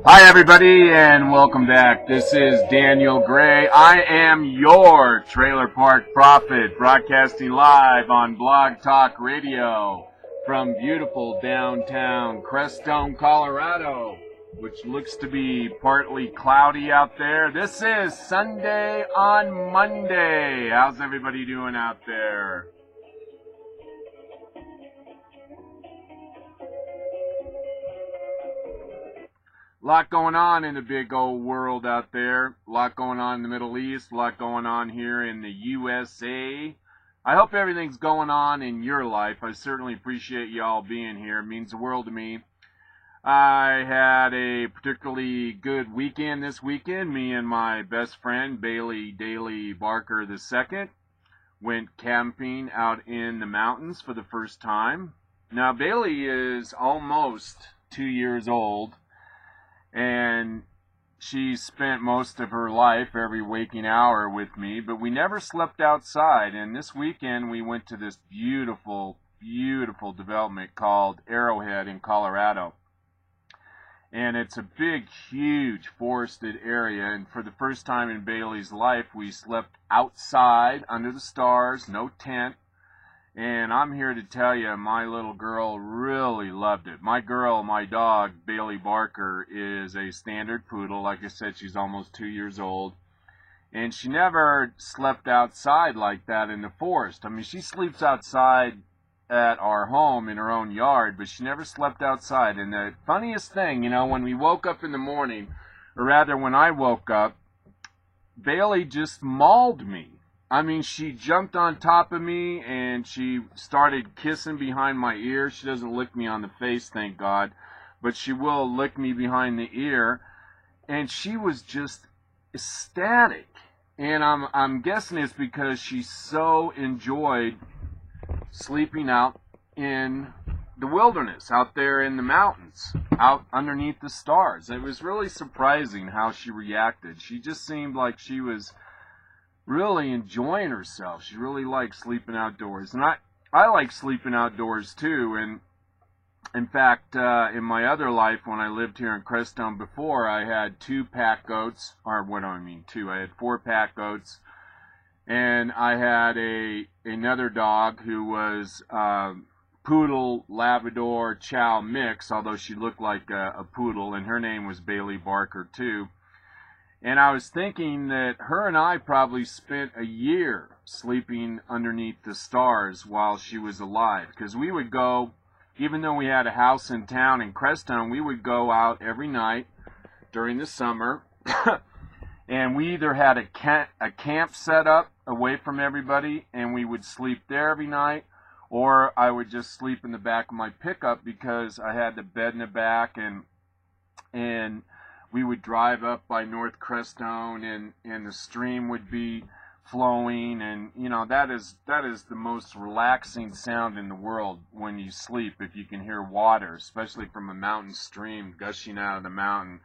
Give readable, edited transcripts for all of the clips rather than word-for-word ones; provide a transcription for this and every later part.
Hi everybody and welcome back. This is Daniel Gray. I am your Trailer Park Prophet, broadcasting live on Blog Talk Radio from beautiful downtown Crestone, Colorado, which looks to be partly cloudy out there. This is Sunday on Monday. How's everybody doing out there? A lot going on in the big old world out there. A lot going on in the Middle East. A lot going on here in the USA. I hope everything's going on in your life. I certainly appreciate you all being here. It means the world to me. I had a particularly good weekend this weekend. Me and my best friend, Bailey Daly Barker II, went camping out in the mountains for the first time. Now, Bailey is almost 2 years old. And she spent most of her life, every waking hour, with me, but we never slept outside. And this weekend we went to this beautiful, beautiful development called Arrowhead in Colorado. And it's a big, huge forested area. And for the first time in Bailey's life, we slept outside under the stars, no tent. And I'm here to tell you, my little girl really loved it. My dog, Bailey Barker, is a standard poodle. Like I said, she's almost 2 years old. And she never slept outside like that in the forest. I mean, she sleeps outside at our home in her own yard, but she never slept outside. And the funniest thing, when we woke up in the morning, or rather when I woke up, Bailey just mauled me. I mean, she jumped on top of me and she started kissing behind my ear. She doesn't lick me on the face, thank God, but she will lick me behind the ear. And she was just ecstatic. And I'm guessing it's because she so enjoyed sleeping out in the wilderness, out there in the mountains, out underneath the stars. It was really surprising how she reacted. She just seemed like she was really enjoying herself. She really likes sleeping outdoors. And I like sleeping outdoors too. And in fact, in my other life, when I lived here in Crestone before, I had 2 pack goats, or what do I mean, 2? I had 4 pack goats. And I had another dog who was poodle, Labrador, Chow mix, although she looked like a poodle, and her name was Bailey Barker too. And I was thinking that her and I probably spent a year sleeping underneath the stars while she was alive. Because we would go, even though we had a house in town in Crestone, we would go out every night during the summer. And we either had a camp set up away from everybody, and we would sleep there every night, or I would just sleep in the back of my pickup because I had the bed in the back, and we would drive up by North Crestone, and the stream would be flowing, and that is the most relaxing sound in the world when you sleep, if you can hear water, especially from a mountain stream gushing out of the mountain.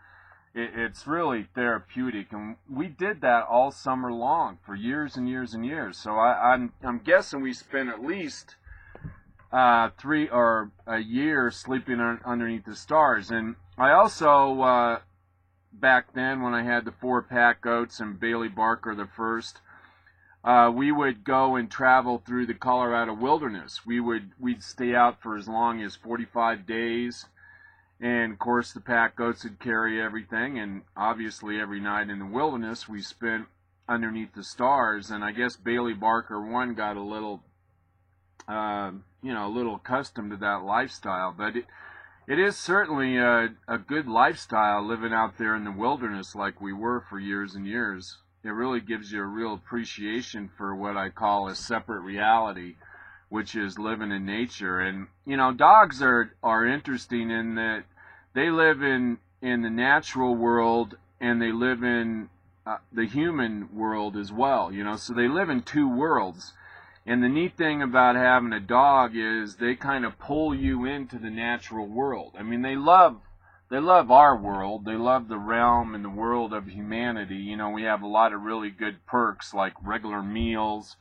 It's really therapeutic, and we did that all summer long for years and years and years. So I'm guessing we spent at least 3 or a year sleeping underneath the stars. And I also back then, when I had the 4 pack goats and Bailey Barker the first, we would go and travel through the Colorado wilderness. We'd stay out for as long as 45 days, and of course the pack goats would carry everything. And obviously every night in the wilderness we spent underneath the stars. And I guess Bailey Barker 1 got a little, a little accustomed to that lifestyle, but it is certainly a good lifestyle living out there in the wilderness like we were for years and years. It really gives you a real appreciation for what I call a separate reality, which is living in nature. And, dogs are interesting in that they live in the natural world, and they live in the human world as well, so they live in 2 worlds. And the neat thing about having a dog is they kind of pull you into the natural world. I mean, they love our world. They love the realm and the world of humanity. We have a lot of really good perks like regular meals,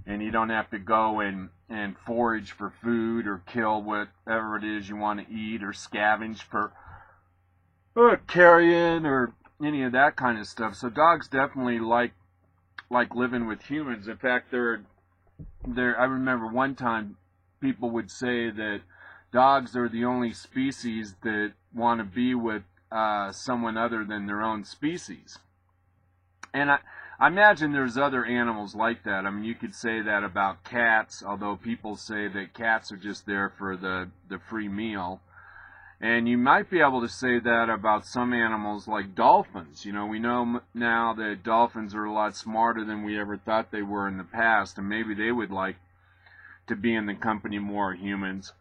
and you don't have to go and forage for food or kill whatever it is you want to eat, or scavenge for carrion or any of that kind of stuff. So dogs definitely like living with humans. In fact, I remember one time people would say that dogs are the only species that want to be with someone other than their own species. And I imagine there's other animals like that. I mean, you could say that about cats, although people say that cats are just there for the free meal. And you might be able to say that about some animals like dolphins. You know, we know now that dolphins are a lot smarter than we ever thought they were in the past, and maybe they would like to be in the company more of humans.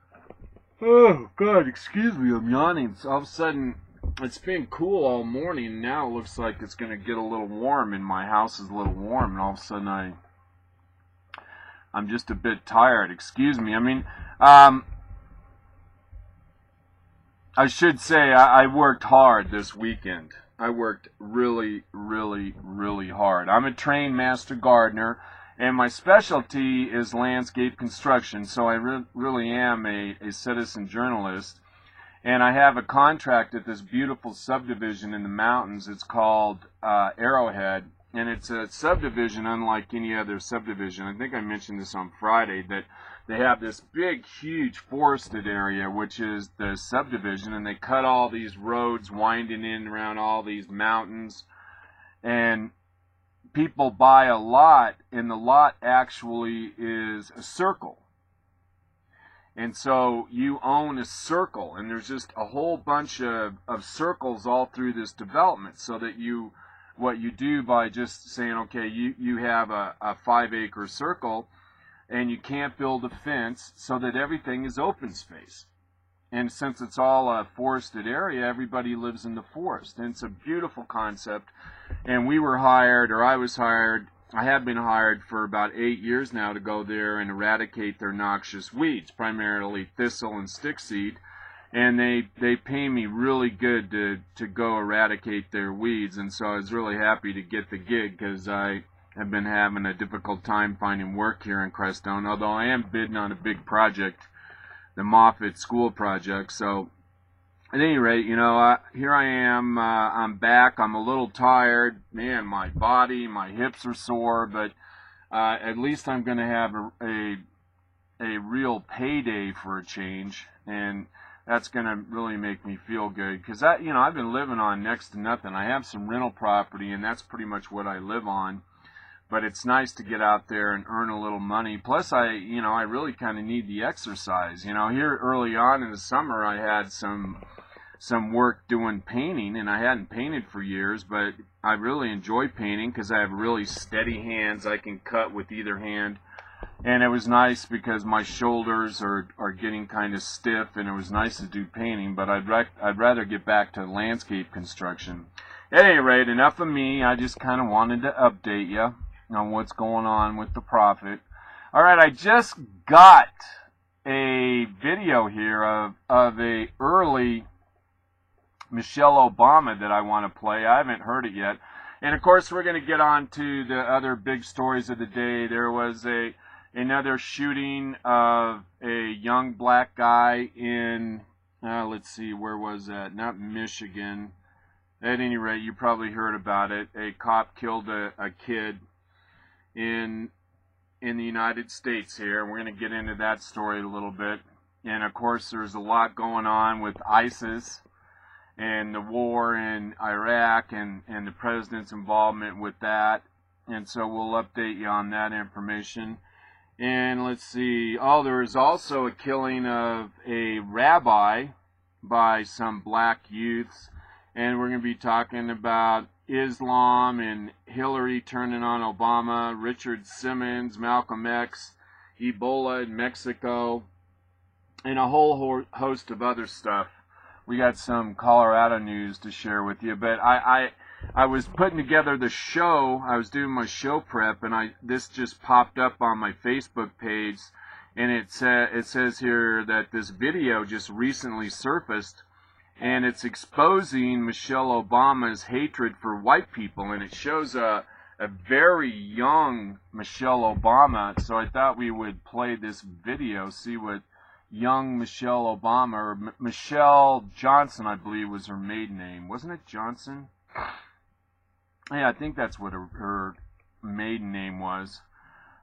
Oh, God, excuse me, I'm yawning. So all of a sudden, it's been cool all morning, and now it looks like it's going to get a little warm, and my house is a little warm, and all of a sudden I'm just a bit tired. Excuse me. I mean, I should say I worked hard this weekend. I worked really, really, really hard. I'm a trained master gardener, and my specialty is landscape construction, so I really am a citizen journalist. And I have a contract at this beautiful subdivision in the mountains. It's called Arrowhead, and it's a subdivision unlike any other subdivision. I think I mentioned this on Friday, that they have this big, huge forested area, which is the subdivision, and they cut all these roads winding in around all these mountains. And people buy a lot, and the lot actually is a circle. And so you own a circle, and there's just a whole bunch of circles all through this development, so that what you do by just saying, okay, you have a 5-acre circle, and you can't build a fence, so that everything is open space. And since it's all a forested area, everybody lives in the forest. And it's a beautiful concept. And we were hired, or I was hired, I have been hired for about 8 years now to go there and eradicate their noxious weeds, primarily thistle and stickseed. And they pay me really good to go eradicate their weeds. And so I was really happy to get the gig, because I have been having a difficult time finding work here in Crestone, although I am bidding on a big project, the Moffett School project. So at any rate, you know, here I am, I'm back, I'm a little tired, man, my body, my hips are sore, but at least I'm going to have a real payday for a change, and that's going to really make me feel good, because you know, I've been living on next to nothing. I have some rental property, and that's pretty much what I live on. But it's nice to get out there and earn a little money. Plus, I really kind of need the exercise. You know, here early on in the summer, I had some work doing painting, and I hadn't painted for years, but I really enjoy painting because I have really steady hands. I can cut with either hand, and it was nice because my shoulders are getting kind of stiff, and it was nice to do painting. But I'd rather get back to landscape construction. At any rate, enough of me. I just kind of wanted to update you on what's going on with the prophet. All right, I just got a video here of a early Michelle Obama that I want to play. I haven't heard it yet. And of course, we're going to get on to the other big stories of the day. There was another shooting of a young black guy in, let's see, where was that? Not Michigan. At any rate, you probably heard about it. A cop killed a kid in the United States here. We're going to get into that story a little bit. And of course, there's a lot going on with ISIS and the war in Iraq and the president's involvement with that. And so we'll update you on that information. And let's see. Oh, there was also a killing of a rabbi by some black youths. And we're going to be talking about Islam and Hillary turning on Obama, Richard Simmons, Malcolm X, Ebola in Mexico, and a whole host of other stuff. We got some Colorado news to share with you, but I was putting together the show. I was doing my show prep, and this just popped up on my Facebook page, and it says here that this video just recently surfaced, and it's exposing Michelle Obama's hatred for white people, and it shows a very young Michelle Obama. So I thought we would play this video, see what young Michelle Obama, or Michelle Johnson, I believe was her maiden name. Wasn't it Johnson? Yeah, I think that's what her maiden name was.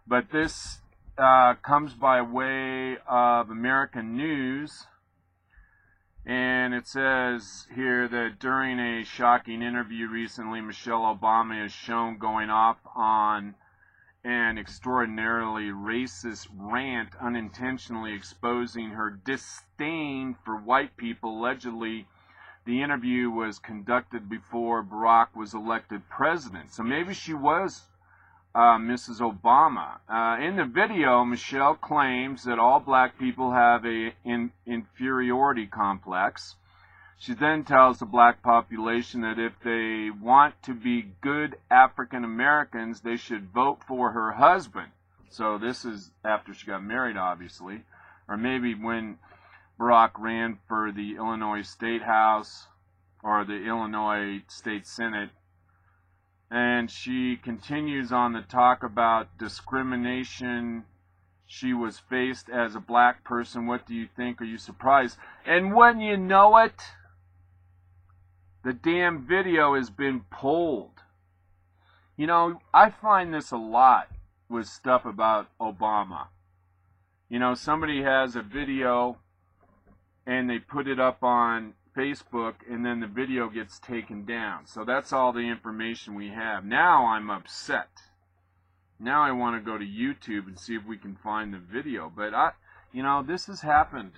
But this comes by way of American News, and it says here that during a shocking interview recently, Michelle Obama is shown going off on an extraordinarily racist rant, unintentionally exposing her disdain for white people. Allegedly, the interview was conducted before Barack was elected president. So maybe she was Mrs. Obama. In the video, Michelle claims that all black people have an inferiority complex. She then tells the black population that if they want to be good African Americans, they should vote for her husband. So this is after she got married, obviously. Or maybe when Barack ran for the Illinois State House or the Illinois State Senate. And she continues on the talk about discrimination she was faced as a black person. What do you think? Are you surprised? And when you know it, the damn video has been pulled. You know, I find this a lot with stuff about Obama. You know, somebody has a video and they put it up on Facebook and then the video gets taken down. So that's all the information we have. Now I'm upset. Now I want to go to YouTube and see if we can find the video. But you know, this has happened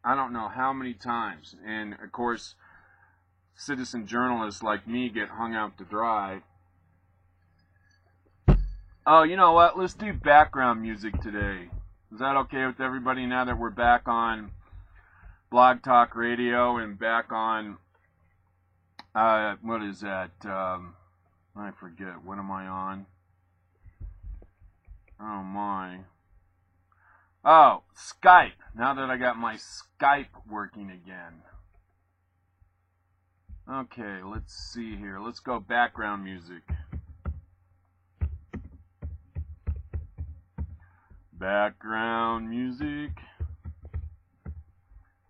I don't know how many times. And of course, citizen journalists like me get hung out to dry. Oh, you know what? Let's do background music today. Is that okay with everybody now that we're back on Blog Talk Radio and back on, what is that? I forget. What am I on? Oh, my. Oh, Skype. Now that I got my Skype working again. Okay, let's see here. Let's go background music. Background music.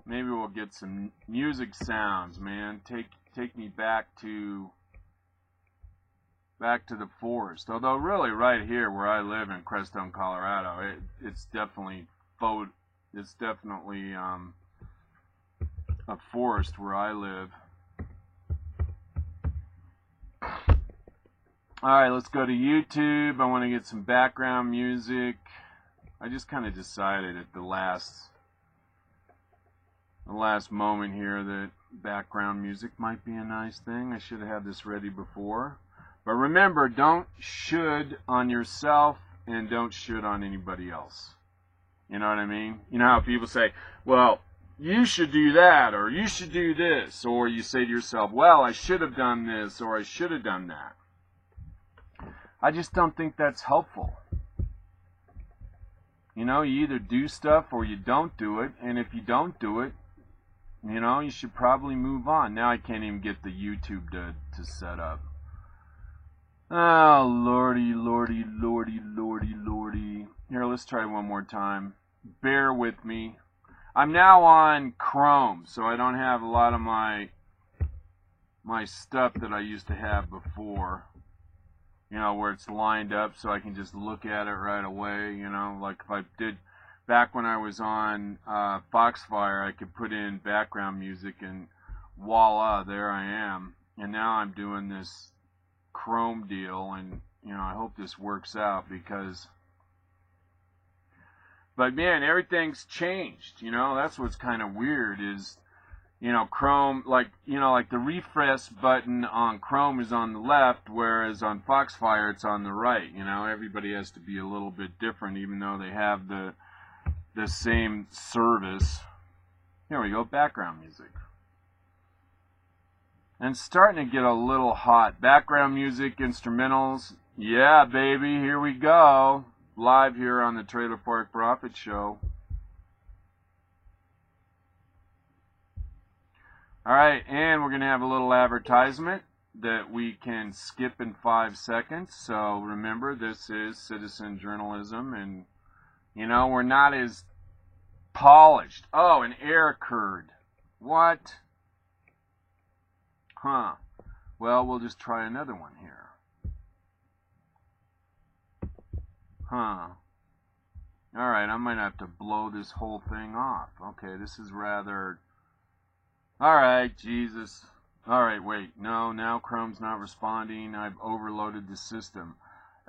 Maybe we'll get some music sounds, man. Take me back to the forest. Although really right here where I live in Crestone, Colorado, it's definitely a forest where I live. Alright, let's go to YouTube. I want to get some background music. I just kind of decided at the last moment here that background music might be a nice thing. I should have had this ready before. But remember, don't should on yourself and don't should on anybody else. You know what I mean? You know how people say, well, you should do that, or you should do this, or you say to yourself, well, I should have done this, or I should have done that. I just don't think that's helpful. You know, you either do stuff or you don't do it, and if you don't do it, you know, you should probably move on. Now I can't even get the YouTube to set up. Oh, lordy, lordy, lordy, lordy, lordy. Here, let's try one more time. Bear with me. I'm now on Chrome, so I don't have a lot of my stuff that I used to have before. You know, where it's lined up so I can just look at it right away. You know, like if I did back when I was on Foxfire, I could put in background music and voila, there I am. And now I'm doing this Chrome deal, and you know, I hope this works out because. But man, everything's changed. You know, that's what's kind of weird is. You know, Chrome, like the refresh button on Chrome is on the left, whereas on Foxfire it's on the right. You know, everybody has to be a little bit different, even though they have the same service. Here we go, background music. And it's starting to get a little hot. Background music, instrumentals. Yeah, baby, here we go. Live here on the Trailer Park Prophet Show. Alright, and we're going to have a little advertisement that we can skip in 5 seconds. So remember, this is citizen journalism, and you know, we're not as polished. Oh, an air Kurd. What? Huh. Well, we'll just try another one here. Huh. Alright, I might have to blow this whole thing off. Okay, this is rather... Alright, Jesus. Alright, wait. No, now Chrome's not responding. I've overloaded the system.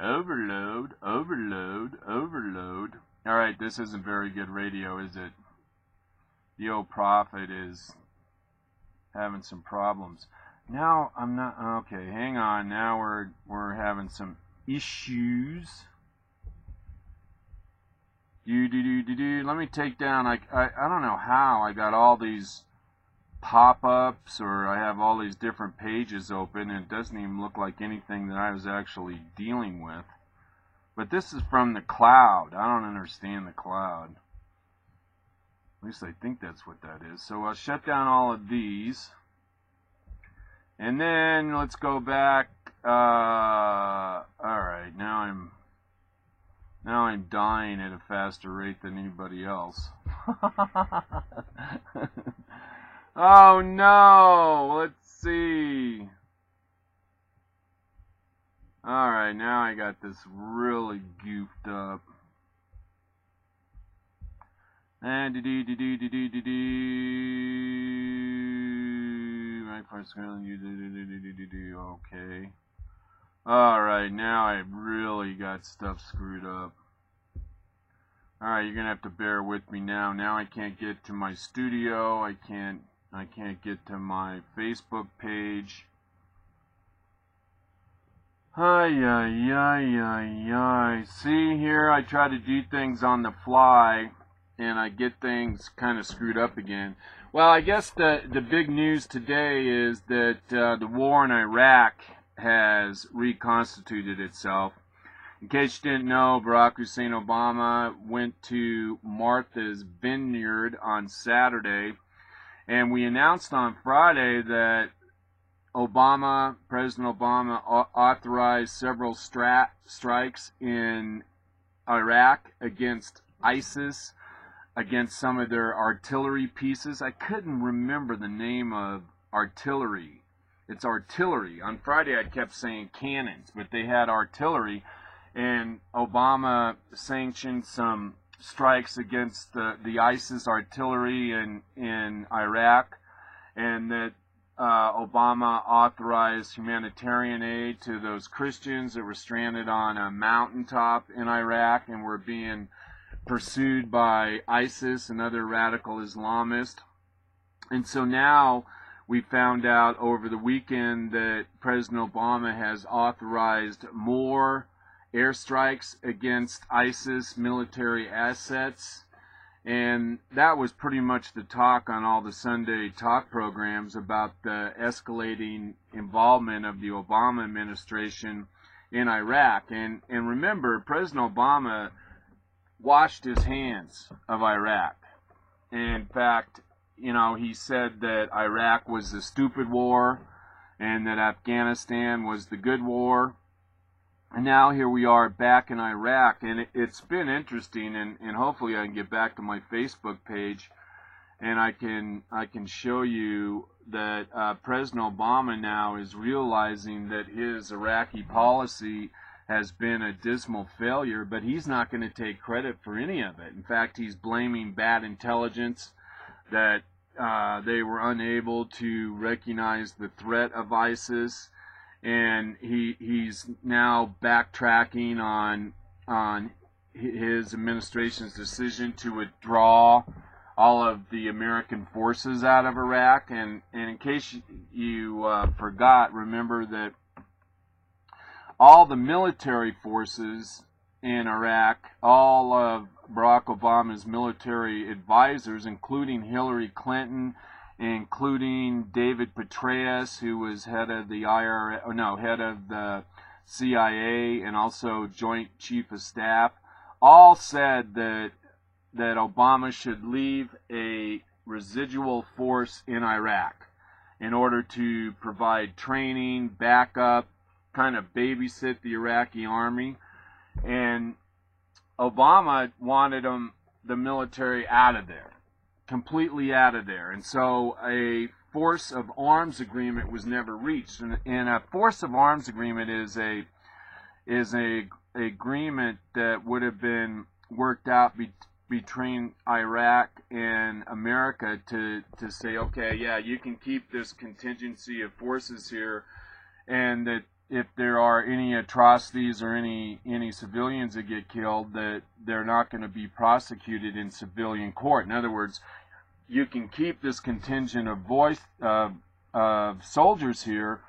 Overload, overload, overload. Alright, this isn't very good radio, is it? The old prophet is having some problems. Now, I'm not... Okay, hang on. Now we're having some issues. Let me take down... I don't know how I got all these pop-ups, or I have all these different pages open, and it doesn't even look like anything that I was actually dealing with. But this is from the cloud. I don't understand the cloud. At least I think that's what that is. So I'll shut down all of these. And then let's go back. Alright, now I'm dying at a faster rate than anybody else. Oh no! Let's see. Alright, now I got this really goofed up. And okay. Alright, now I really got stuff screwed up. Alright, you're gonna have to bear with me now. Now I can't get to my studio. I can't get to my Facebook page. Ay, ay, ay, ay, ay. See here, I try to do things on the fly, and I get things kind of screwed up again. Well, I guess the big news today is that the war in Iraq has reconstituted itself. In case you didn't know, Barack Hussein Obama went to Martha's Vineyard on Saturday, and we announced on Friday that President Obama authorized several strikes in Iraq against ISIS, against some of their artillery pieces. I couldn't remember the name of artillery. It's artillery. On Friday I kept saying cannons, but they had artillery, and Obama sanctioned some strikes against the ISIS artillery in Iraq, and that Obama authorized humanitarian aid to those Christians that were stranded on a mountaintop in Iraq and were being pursued by ISIS and other radical Islamists. And so now we found out over the weekend that President Obama has authorized more airstrikes against ISIS military assets. And that was pretty much the talk on all the Sunday talk programs about the escalating involvement of the Obama administration in Iraq. And remember, President Obama washed his hands of Iraq. In fact, you know, he said that Iraq was the stupid war and that Afghanistan was the good war. And now here we are back in Iraq, and it's been interesting, and hopefully I can get back to my Facebook page, and I can show you that President Obama now is realizing that his Iraqi policy has been a dismal failure, but he's not going to take credit for any of it. In fact, he's blaming bad intelligence, that they were unable to recognize the threat of ISIS. And he's now backtracking on his administration's decision to withdraw all of the American forces out of Iraq. And in case you forgot, remember that all the military forces in Iraq, all of Barack Obama's military advisors, including Hillary Clinton, including David Petraeus, who was head of the head of the CIA and also Joint Chief of Staff, all said that Obama should leave a residual force in Iraq in order to provide training, backup, kind of babysit the Iraqi army. And Obama wanted him the military out of there, completely out of there. And so a force of arms agreement was never reached. And a force of arms agreement is a agreement that would have been worked out between Iraq and America to say, okay, yeah, you can keep this contingency of forces here, and that if there are any atrocities or any civilians that get killed, that they're not going to be prosecuted in civilian court. In other words, you can keep this contingent of soldiers here,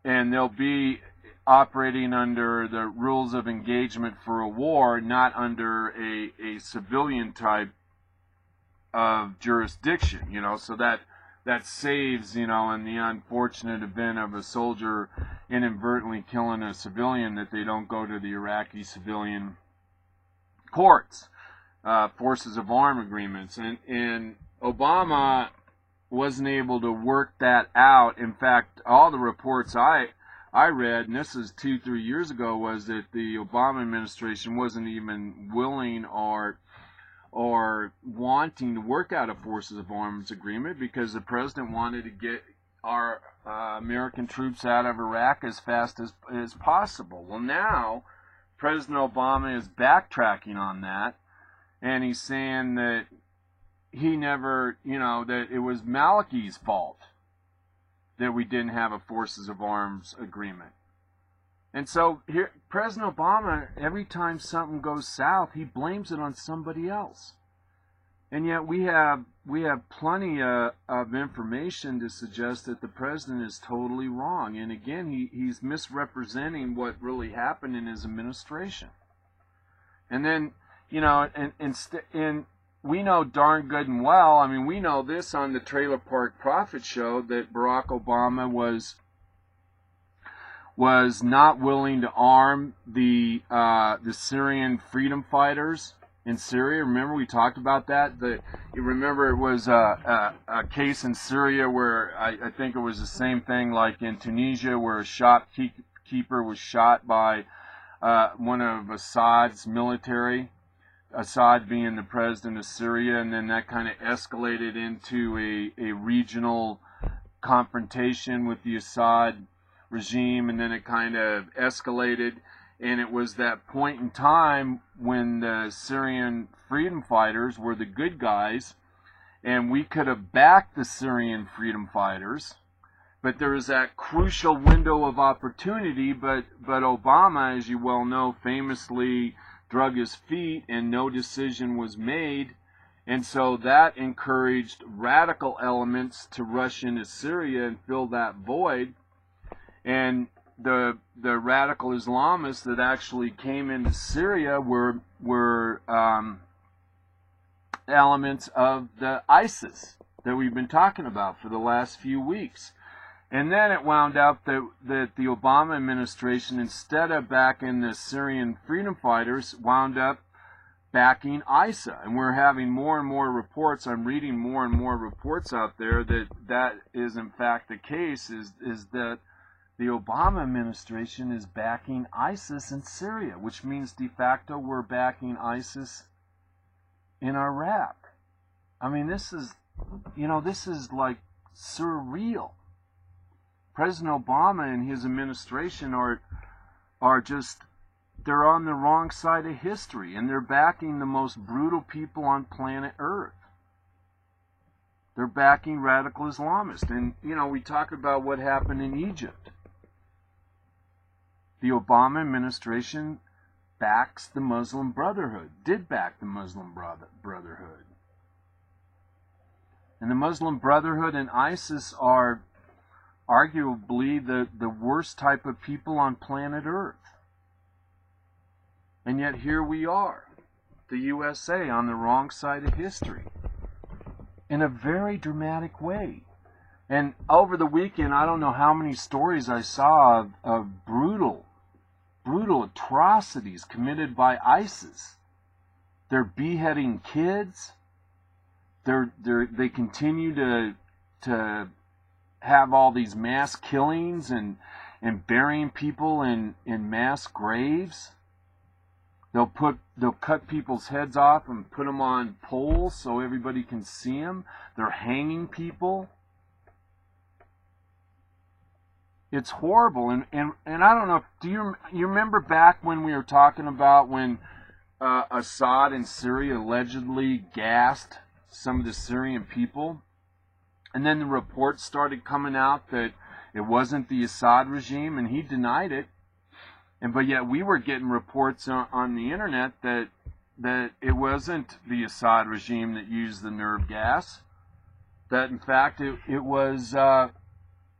and they'll be operating under the rules of engagement for a war, not under a civilian type of jurisdiction, so that saves, in the unfortunate event of a soldier inadvertently killing a civilian, that they don't go to the Iraqi civilian courts, forces of arm agreements. And Obama wasn't able to work that out. In fact, all the reports I read, and this is 2-3 years ago, was that the Obama administration wasn't even willing or wanting to work out a forces of arms agreement, because the president wanted to get our American troops out of Iraq as fast as possible. Well, now President Obama is backtracking on that, and he's saying that he never, that it was Maliki's fault that we didn't have a forces of arms agreement. And so here, President Obama, every time something goes south, he blames it on somebody else. And yet we have plenty of information to suggest that the president is totally wrong. And again, he's misrepresenting what really happened in his administration. And then, and we know darn good and well, we know this on the Trailer Park Prophet Show, that Barack Obama was not willing to arm the Syrian freedom fighters in Syria. Remember, we talked about that? You remember it was a case in Syria where I think it was the same thing like in Tunisia, where a shopkeeper was shot by one of Assad's military, Assad being the president of Syria, and then that kind of escalated into a regional confrontation with the Assad regime, and then it kind of escalated, and it was that point in time when the Syrian freedom fighters were the good guys, and we could have backed the Syrian freedom fighters, but there was that crucial window of opportunity, but Obama, as you well know, famously drug his feet and no decision was made, and so that encouraged radical elements to rush into Syria and fill that void. And the radical Islamists that actually came into Syria were elements of the ISIS that we've been talking about for the last few weeks. And then it wound up that the Obama administration, instead of backing the Syrian freedom fighters, wound up backing ISIS. And we're having more and more reports, I'm reading more and more reports out there that is in fact the case, is that the Obama administration is backing ISIS in Syria, which means de facto we're backing ISIS in Iraq. This is like surreal. President Obama and his administration are just, they're on the wrong side of history, and they're backing the most brutal people on planet Earth. They're backing radical Islamists. And, we talk about what happened in Egypt. The Obama administration backs the Muslim Brotherhood, did back the Muslim Brotherhood. And the Muslim Brotherhood and ISIS are arguably the worst type of people on planet Earth. And yet here we are, the USA, on the wrong side of history, in a very dramatic way. And over the weekend, I don't know how many stories I saw of brutal atrocities committed by ISIS. They're beheading kids. They continue to have all these mass killings and burying people in mass graves. They'll cut people's heads off and put them on poles so everybody can see them. They're hanging people. It's horrible, and I don't know. Do you remember back when we were talking about when Assad in Syria allegedly gassed some of the Syrian people, and then the reports started coming out that it wasn't the Assad regime, and he denied it. But yet we were getting reports on the internet that it wasn't the Assad regime that used the nerve gas. That in fact it was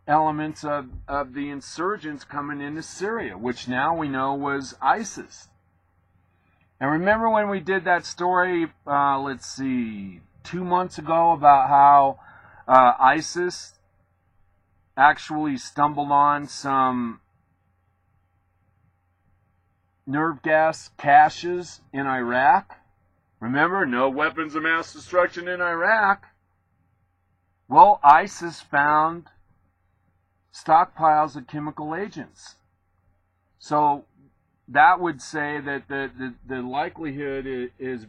elements of the insurgents coming into Syria, which now we know was ISIS. And remember when we did that story, let's see, 2 months ago about how ISIS actually stumbled on some nerve gas caches in Iraq? Remember, no weapons of mass destruction in Iraq. Well, ISIS found stockpiles of chemical agents. So that would say that the likelihood is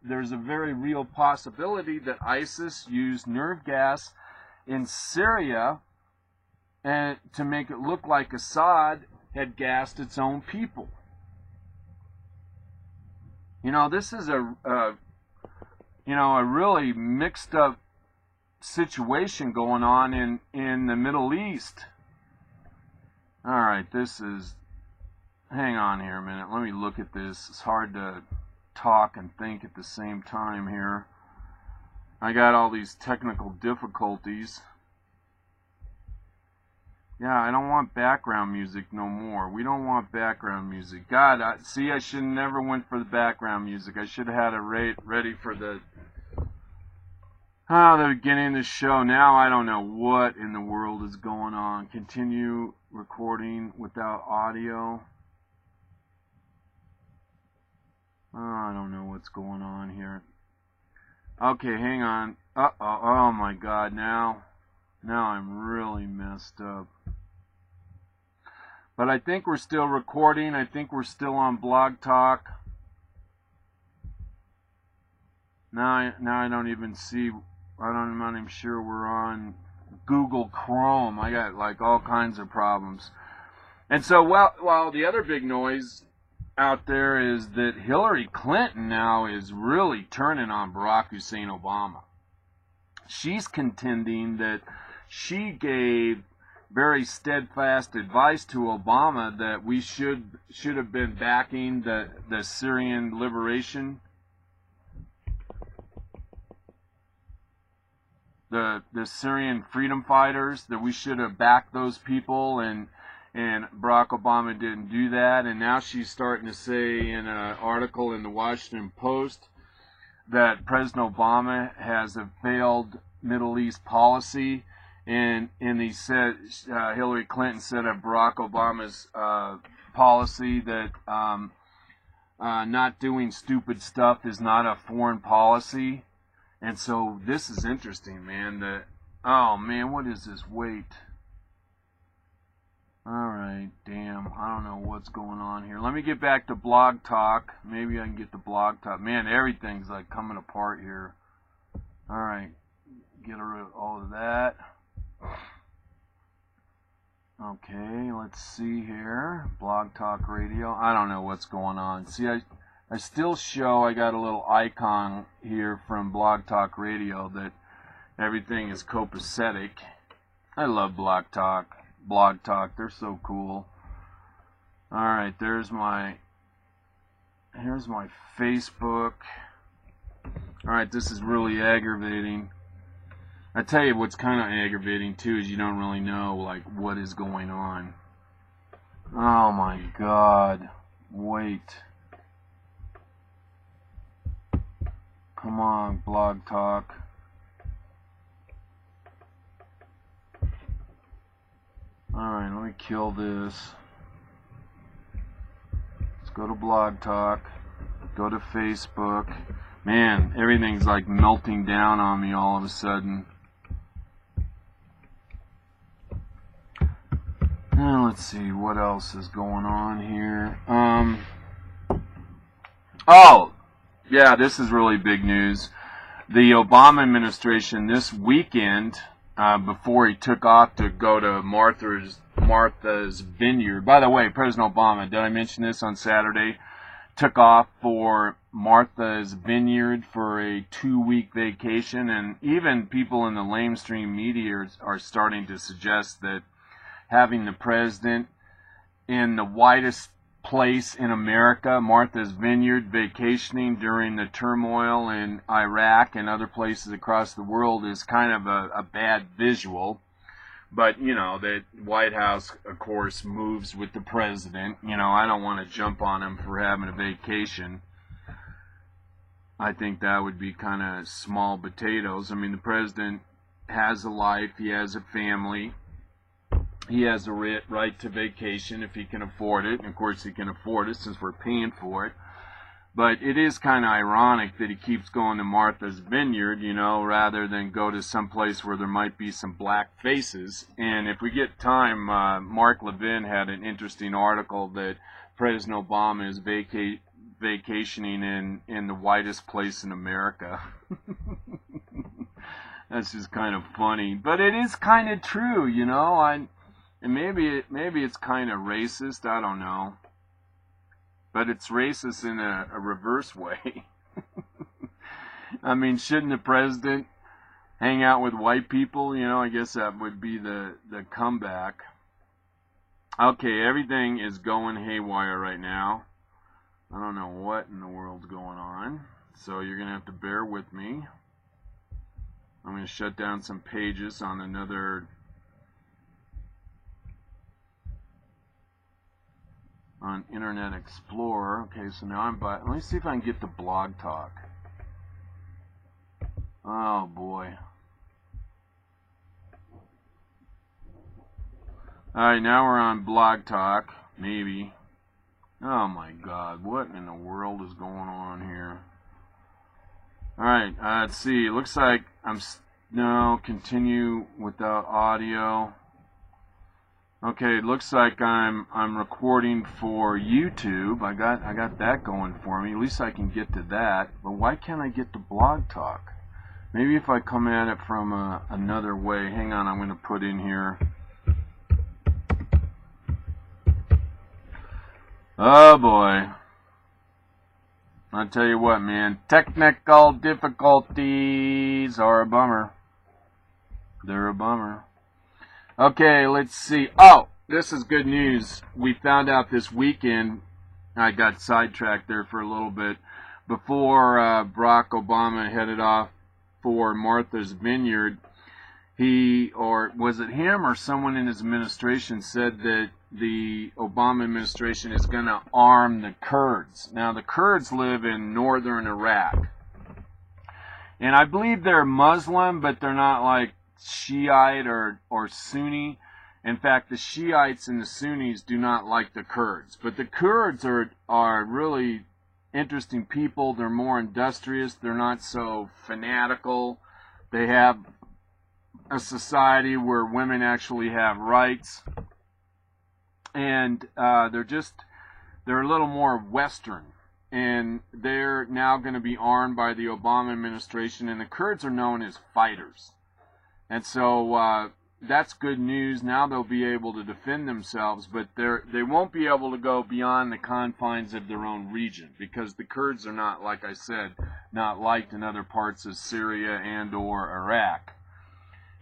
there's a very real possibility that ISIS used nerve gas in Syria and to make it look like Assad had gassed its own people. You know, this is a really mixed up situation going on in the Middle East. All right, hang on here a minute. Let me look at this. It's hard to talk and think at the same time here. I got all these technical difficulties. Yeah, I don't want background music no more. We don't want background music. God, I should never went for the background music. I should have had it ready for the beginning of the show. Now I don't know what in the world is going on. Continue recording without audio. I don't know what's going on here. Okay, hang on. Oh my God, now I'm really messed up. But I think we're still recording. I think we're still on Blog Talk. Now I don't even see. I'm not even sure we're on Google Chrome. I got like all kinds of problems. And so, while the other big noise out there is that Hillary Clinton now is really turning on Barack Hussein Obama. She's contending that she gave very steadfast advice to Obama that we should have been backing the Syrian liberation, the Syrian freedom fighters, that we should have backed those people, and Barack Obama didn't do that. And now she's starting to say in an article in the Washington Post that President Obama has a failed Middle East policy. And he said, Hillary Clinton said of Barack Obama's policy that not doing stupid stuff is not a foreign policy. And so this is interesting, man. Oh man, what is this? Wait. Alright, damn. I don't know what's going on here. Let me get back to Blog Talk. Maybe I can get to Blog Talk. Man, everything's like coming apart here. Alright, get rid of all of that. Okay, let's see here. Blog Talk Radio. I don't know what's going on. See, I still show, I got a little icon here from Blog Talk Radio that everything is copacetic. I love Blog Talk. They're so cool. Alright, here's my Facebook. Alright, this is really aggravating. I tell you what's kind of aggravating too is you don't really know like what is going on. Oh my God. Wait. Come on, Blog Talk. Alright, let me kill this. Let's go to Blog Talk. Go to Facebook. Man, everything's like melting down on me all of a sudden. And let's see what else is going on here. Oh, yeah, this is really big news. The Obama administration this weekend, before he took off to go to Martha's Vineyard. By the way, President Obama, did I mention this on Saturday? Took off for Martha's Vineyard for a 2-week vacation, and even people in the lamestream media are starting to suggest that having the president in the whitest place in America, Martha's Vineyard, vacationing during the turmoil in Iraq and other places across the world is kind of a bad visual. But, you know, the White House, of course, moves with the president. You know, I don't want to jump on him for having a vacation. I think that would be kind of small potatoes. I mean, the president has a life. He has a family. He has a right to vacation if he can afford it. And, of course, he can afford it since we're paying for it. But it is kind of ironic that he keeps going to Martha's Vineyard, you know, rather than go to some place where there might be some black faces. And if we get time, Mark Levin had an interesting article that President Obama is vacationing in the whitest place in America. That's just kind of funny. But it is kind of true, you know. And maybe it's kind of racist, I don't know. But it's racist in a reverse way. I mean, shouldn't the president hang out with white people? You know, I guess that would be the comeback. Okay, everything is going haywire right now. I don't know what in the world's going on. So you're going to have to bear with me. I'm going to shut down some pages on another... on Internet Explorer. Okay, so now I'm by. Let me see if I can get to Blog Talk. Oh boy. Alright, now we're on Blog Talk. Maybe. Oh my god, what in the world is going on here? Alright, let's see. It looks like no, continue without audio. Okay, it looks like I'm recording for YouTube. I got that going for me. At least I can get to that. But why can't I get to Blog Talk? Maybe if I come at it from another way. Hang on, I'm going to put in here. Oh boy. I'll tell you what, man. Technical difficulties are a bummer. They're a bummer. Okay, let's see. Oh, this is good news. We found out this weekend, I got sidetracked there for a little bit, before Barack Obama headed off for Martha's Vineyard, or was it him or someone in his administration said that the Obama administration is going to arm the Kurds. Now, the Kurds live in northern Iraq. And I believe they're Muslim, but they're not like Shiite or Sunni. In fact, the Shiites and the Sunnis do not like the Kurds. But the Kurds are really interesting people. They're more industrious. They're not so fanatical. They have a society where women actually have rights. And they're a little more Western. And they're now going to be armed by the Obama administration. And the Kurds are known as fighters. And so that's good news. Now they'll be able to defend themselves, but they won't be able to go beyond the confines of their own region, because the Kurds are not, like I said, not liked in other parts of Syria and or Iraq.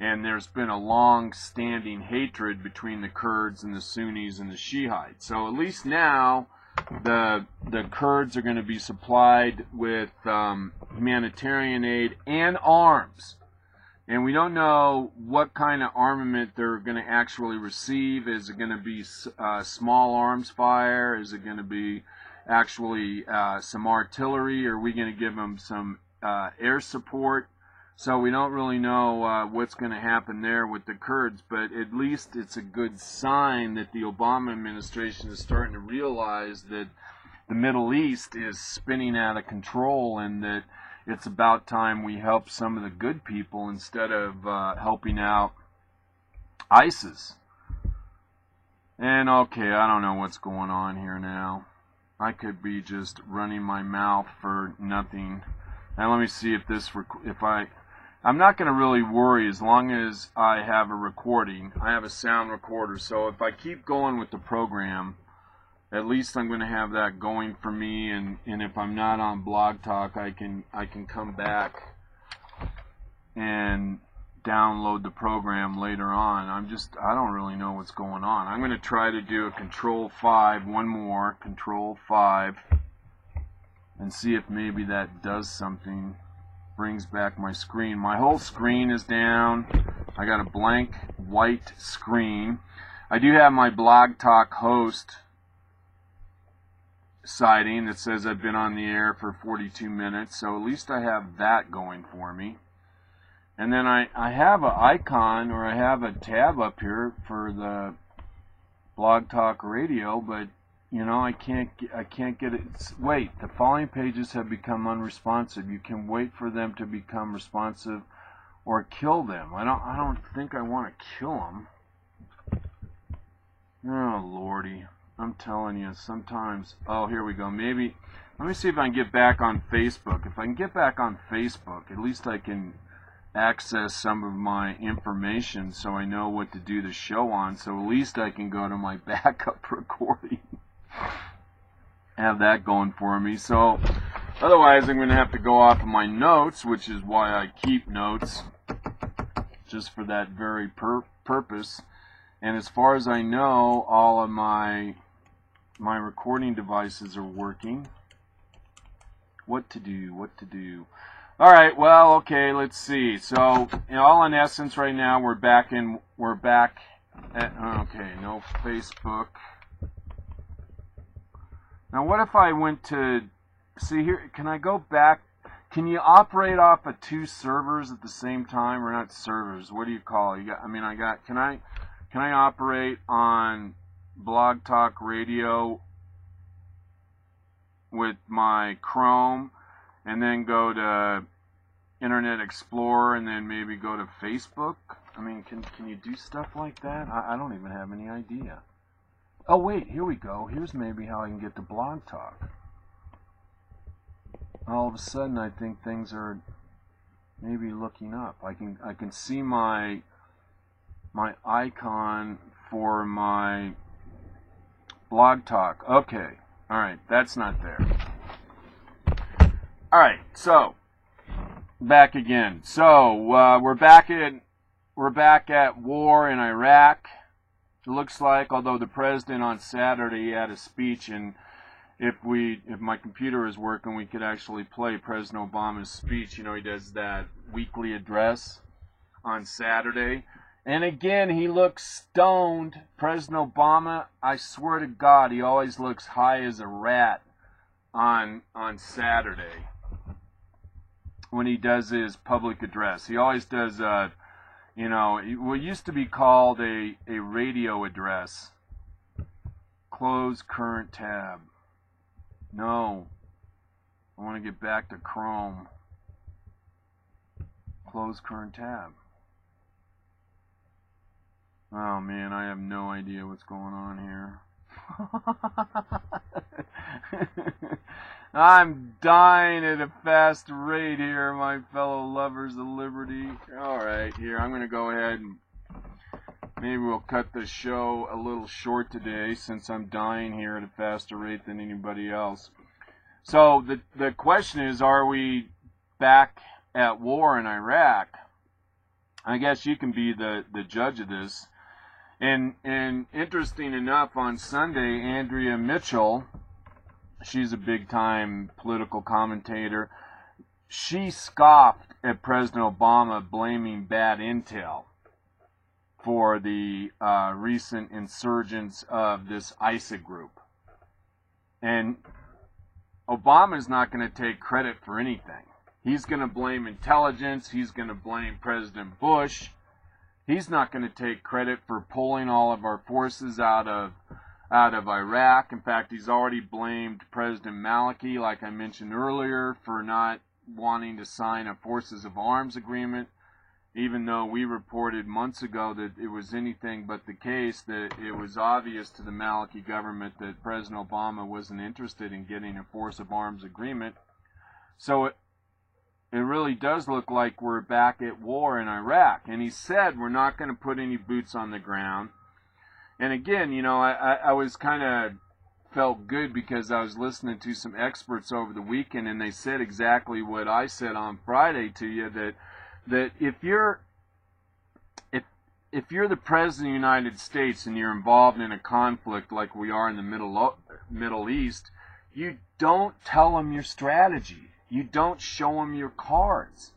And there's been a long-standing hatred between the Kurds and the Sunnis and the Shiites. So at least now the Kurds are going to be supplied with humanitarian aid and arms. And we don't know what kind of armament they're going to actually receive. Is it going to be small arms fire? Is it going to be actually some artillery? Or are we going to give them some air support? So we don't really know what's going to happen there with the Kurds. But at least it's a good sign that the Obama administration is starting to realize that the Middle East is spinning out of control, and that it's about time we help some of the good people instead of helping out ISIS. And okay, I don't know what's going on here now. I could be just running my mouth for nothing. Now let me see if this, I'm not going to really worry as long as I have a recording. I have a sound recorder, so if I keep going with the program, at least I'm going to have that going for me, and if I'm not on Blog Talk, I can come back and download the program later on. I don't really know what's going on. I'm going to try to do a Control 5, one more, Control 5, and see if maybe that does something, brings back my screen. My whole screen is down. I got a blank white screen. I do have my Blog Talk host citing that says I've been on the air for 42 minutes, so at least I have that going for me. And then I have an icon, or I have a tab up here for the Blog Talk Radio, but you know, I can't get it. Wait, the following pages have become unresponsive. You can wait for them to become responsive or kill them. I don't think I want to kill them. Oh lordy, I'm telling you, sometimes. Oh, here we go. Maybe let me see if I can get back on Facebook. If I can get back on Facebook, at least I can access some of my information so I know what to do the show on, so at least I can go to my backup recording, have that going for me. So otherwise I'm going to have to go off of my notes, which is why I keep notes, just for that very purpose. And as far as I know, all of my recording devices are working. What to do? All right, well, okay, let's see. So, all in essence right now, we're back at, okay, no Facebook. Now, what if I went to, see here, can I go back? Can you operate off of 2 servers at the same time, or not servers? What do you call it? Can I operate on Blog Talk Radio with my Chrome, and then go to Internet Explorer, and then maybe go to Facebook? I mean, can you do stuff like that? I don't even have any idea. Oh wait, here we go. Here's maybe how I can get to Blog Talk. All of a sudden, I think things are maybe looking up. I can see my icon for my Blog Talk. Okay, all right, that's not there. All right, so back again. So we're back at war in Iraq. It looks like, although the president on Saturday had a speech, and if my computer is working, we could actually play President Obama's speech. You know, he does that weekly address on Saturday. And again, he looks stoned. President Obama, I swear to God, he always looks high as a rat on Saturday when he does his public address. He always does, what used to be called a radio address. Close current tab. No. I want to get back to Chrome. Close current tab. Oh man, I have no idea what's going on here. I'm dying at a fast rate here, my fellow lovers of liberty. Alright, here, I'm going to go ahead and maybe we'll cut the show a little short today, since I'm dying here at a faster rate than anybody else. So the question is, are we back at war in Iraq? I guess you can be the judge of this. And interesting enough, on Sunday, Andrea Mitchell, she's a big-time political commentator, she scoffed at President Obama blaming bad intel for the recent insurgence of this ISIL group. And Obama's not going to take credit for anything. He's going to blame intelligence. He's going to blame President Bush. He's not going to take credit for pulling all of our forces out of Iraq. In fact, he's already blamed President Maliki, like I mentioned earlier, for not wanting to sign a forces of arms agreement even though we reported months ago that it was anything but the case, that it was obvious to the Maliki government that President Obama wasn't interested in getting a force of arms agreement. So it really does look like we're back at war in Iraq. And he said we're not going to put any boots on the ground. And again, you know, I was kind of felt good because I was listening to some experts over the weekend, and they said exactly what I said on Friday to you, that if you're the president of the United States and you're involved in a conflict like we are in the Middle East, you don't tell them your strategy. You don't show them your cards.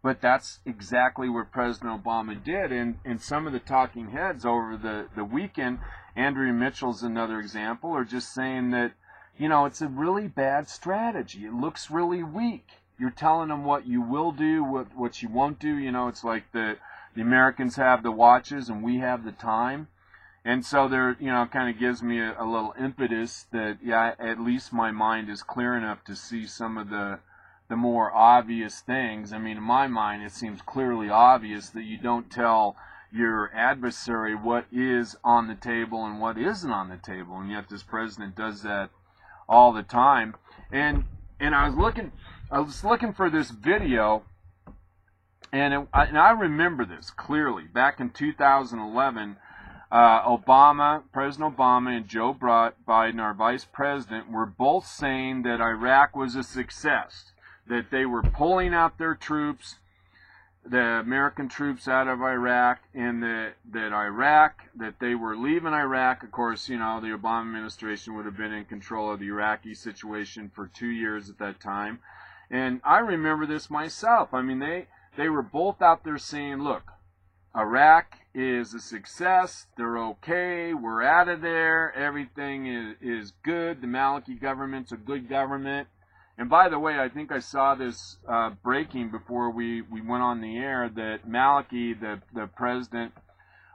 But that's exactly what President Obama did. And some of the talking heads over the weekend, Andrea Mitchell's another example, are just saying that, you know, it's a really bad strategy. It looks really weak. You're telling them what you will do, what you won't do. You know, it's like the Americans have the watches and we have the time. And so there, you know, kind of gives me a little impetus that, yeah, at least my mind is clear enough to see some of the more obvious things. I mean, in my mind, it seems clearly obvious that you don't tell your adversary what is on the table and what isn't on the table. And yet this president does that all the time. And I was looking for this video, and I remember this clearly. Back in 2011, President Obama and Joe Biden, our vice president, were both saying that Iraq was a success, that they were pulling out their troops, the American troops, out of Iraq, and that they were leaving Iraq. Of course, you know, the Obama administration would have been in control of the Iraqi situation for 2 years at that time. And I remember this myself. I mean, they were both out there saying, look, Iraq is a success, they're okay, we're out of there, everything is good, the Maliki government's a good government. And by the way, I think I saw this breaking before we went on the air, that Maliki, the president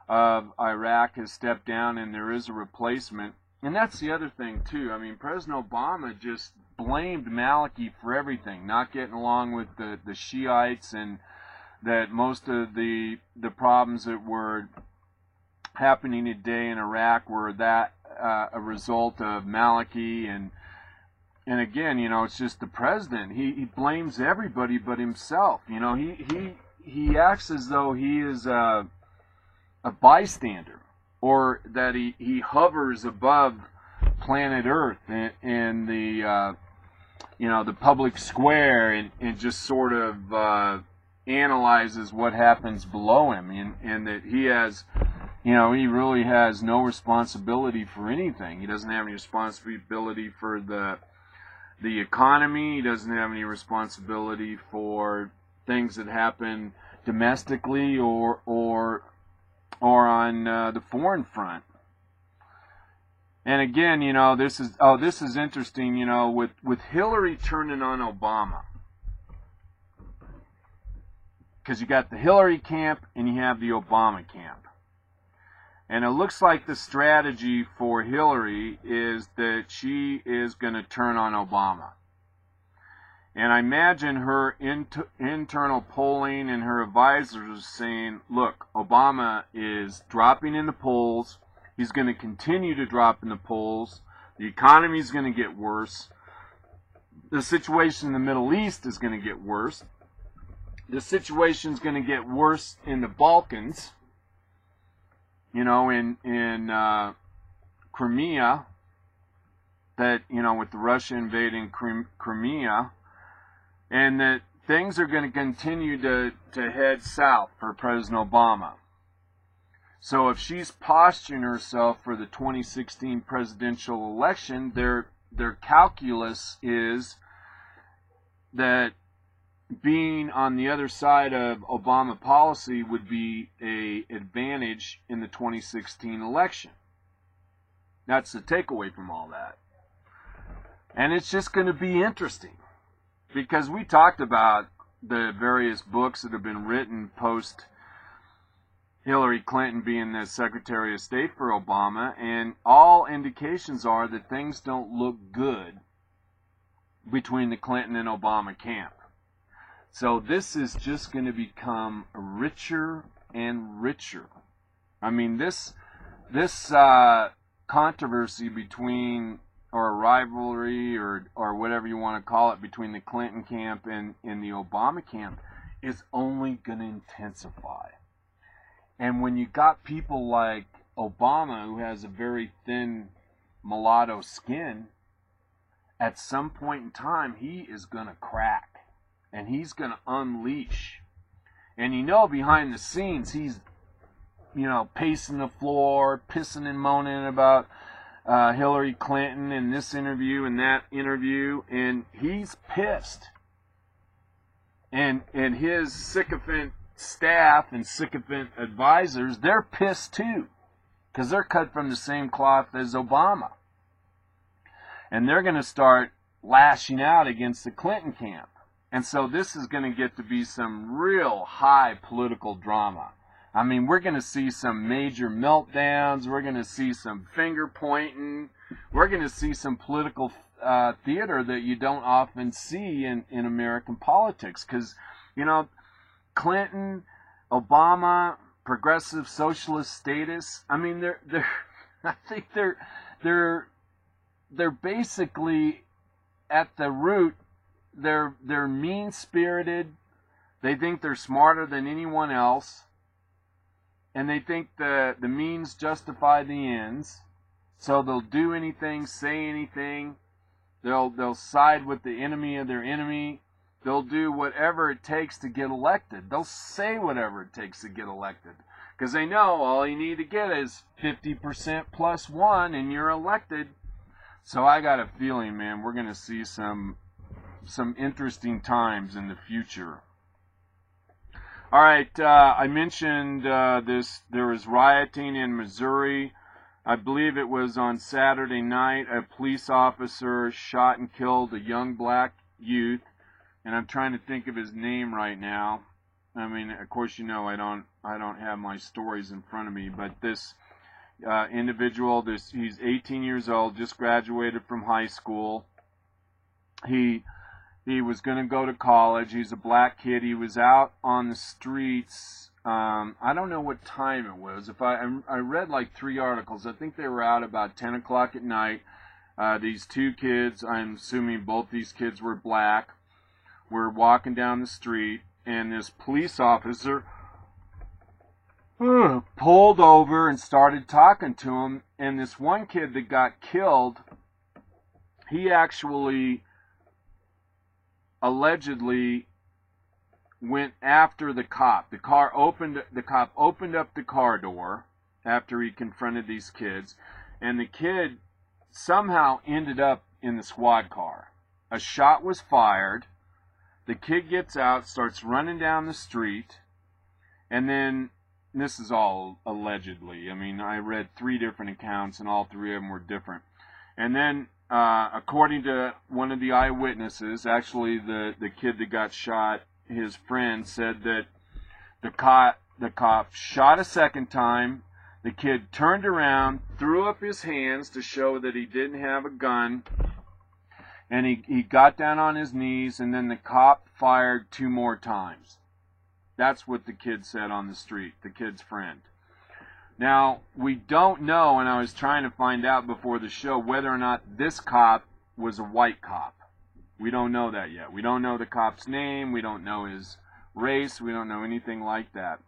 of Iraq, has stepped down and there is a replacement. And that's the other thing, too. I mean, President Obama just blamed Maliki for everything, not getting along with the Shiites, and that most of the problems that were happening today in Iraq were a result of Maliki. And again, you know, it's just the president. He blames everybody but himself. You know, he acts as though he is a bystander, or that he hovers above planet Earth and the you know, the public square, and just sort of analyzes what happens below him, and that he has, you know, he really has no responsibility for anything. He doesn't have any responsibility for the economy. He doesn't have any responsibility for things that happen domestically or on the foreign front. And again, you know, this is interesting, you know, with Hillary turning on Obama. Because you got the Hillary camp and you have the Obama camp. And it looks like the strategy for Hillary is that she is going to turn on Obama. And I imagine her internal polling and her advisors saying, look, Obama is dropping in the polls. He's going to continue to drop in the polls. The economy is going to get worse. The situation in the Middle East is going to get worse. The situation is going to get worse in the Balkans. You know, in Crimea, that, you know, with the Russia invading Crimea, and that things are going to continue to head south for President Obama. So if she's posturing herself for the 2016 presidential election, their calculus is that being on the other side of Obama policy would be an advantage in the 2016 election. That's the takeaway from all that. And it's just going to be interesting, because we talked about the various books that have been written post Hillary Clinton being the Secretary of State for Obama, and all indications are that things don't look good between the Clinton and Obama camp. So this is just going to become richer and richer. I mean, this controversy between, or rivalry, or whatever you want to call it, between the Clinton camp and the Obama camp is only going to intensify. And when you got people like Obama, who has a very thin mulatto skin, at some point in time he is going to crack. And he's going to unleash. And you know, behind the scenes, he's, you know, pacing the floor, pissing and moaning about Hillary Clinton in this interview and that interview. And he's pissed. And his sycophant staff and sycophant advisors, they're pissed too. Because they're cut from the same cloth as Obama. And they're going to start lashing out against the Clinton camp. And so this is going to get to be some real high political drama. I mean, we're going to see some major meltdowns. We're going to see some finger pointing. We're going to see some political theater that you don't often see in American politics. Because, you know, Clinton, Obama, progressive socialist status, I mean, I think they're basically at the root. They're mean-spirited. They think they're smarter than anyone else, and they think the means justify the ends. So they'll do anything, say anything. They'll side with the enemy of their enemy. They'll do whatever it takes to get elected. They'll say whatever it takes to get elected, because they know all you need to get is 50% plus one, and you're elected. So I got a feeling, man, we're going to see some interesting times in the future. All right, I mentioned there was rioting in Missouri. I believe it was on Saturday night. A police officer shot and killed a young black youth, and I'm trying to think of his name right now. I mean, of course, you know, I don't have my stories in front of me, but this individual, he's 18 years old, just graduated from high school. He was going to go to college. He's a black kid. He was out on the streets. I don't know what time it was. I read like 3 articles. I think they were out about 10 o'clock at night. These 2 kids, I'm assuming both these kids were black, were walking down the street, and this police officer pulled over and started talking to him. And this one kid that got killed, he actually allegedly went after the cop. The cop opened up the car door after he confronted these kids, and the kid somehow ended up in the squad car. A shot was fired. The kid gets out, starts running down the street, and then, this is all allegedly. I mean, I read 3 different accounts, and all 3 of them were different. And then, according to one of the eyewitnesses, actually the kid that got shot, his friend said that the cop shot a second time. The kid turned around, threw up his hands to show that he didn't have a gun, and he got down on his knees, and then the cop fired 2 more times. That's what the kid said on the street, the kid's friend. Now, we don't know, and I was trying to find out before the show, whether or not this cop was a white cop. We don't know that yet. We don't know the cop's name. We don't know his race. We don't know anything like that.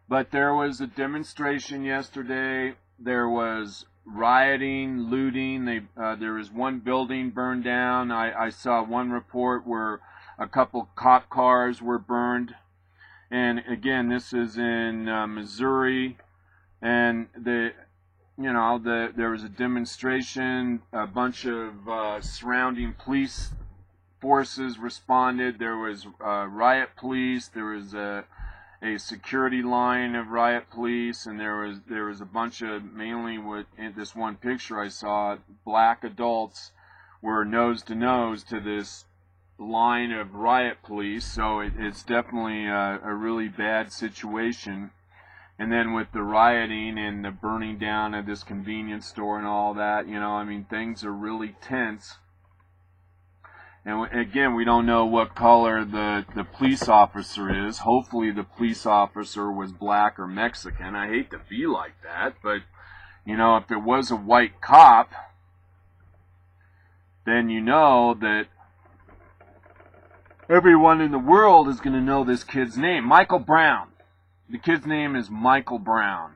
But there was a demonstration yesterday. There was rioting, looting. There was one building burned down. I saw one report where a couple cop cars were burned. And again, this is in Missouri, and there was a demonstration. A bunch of surrounding police forces responded. There was riot police. There was a security line of riot police, and there was a bunch of, mainly in this one picture I saw, black adults were nose to nose to this line of riot police. So it's definitely a really bad situation. And then with the rioting and the burning down of this convenience store and all that, I mean, things are really tense. And again, we don't know what color the police officer is. Hopefully the police officer was black or Mexican. I hate to be like that, but, you know, if it was a white cop, then you know that everyone in the world is going to know this kid's name. Michael Brown. The kid's name is Michael Brown.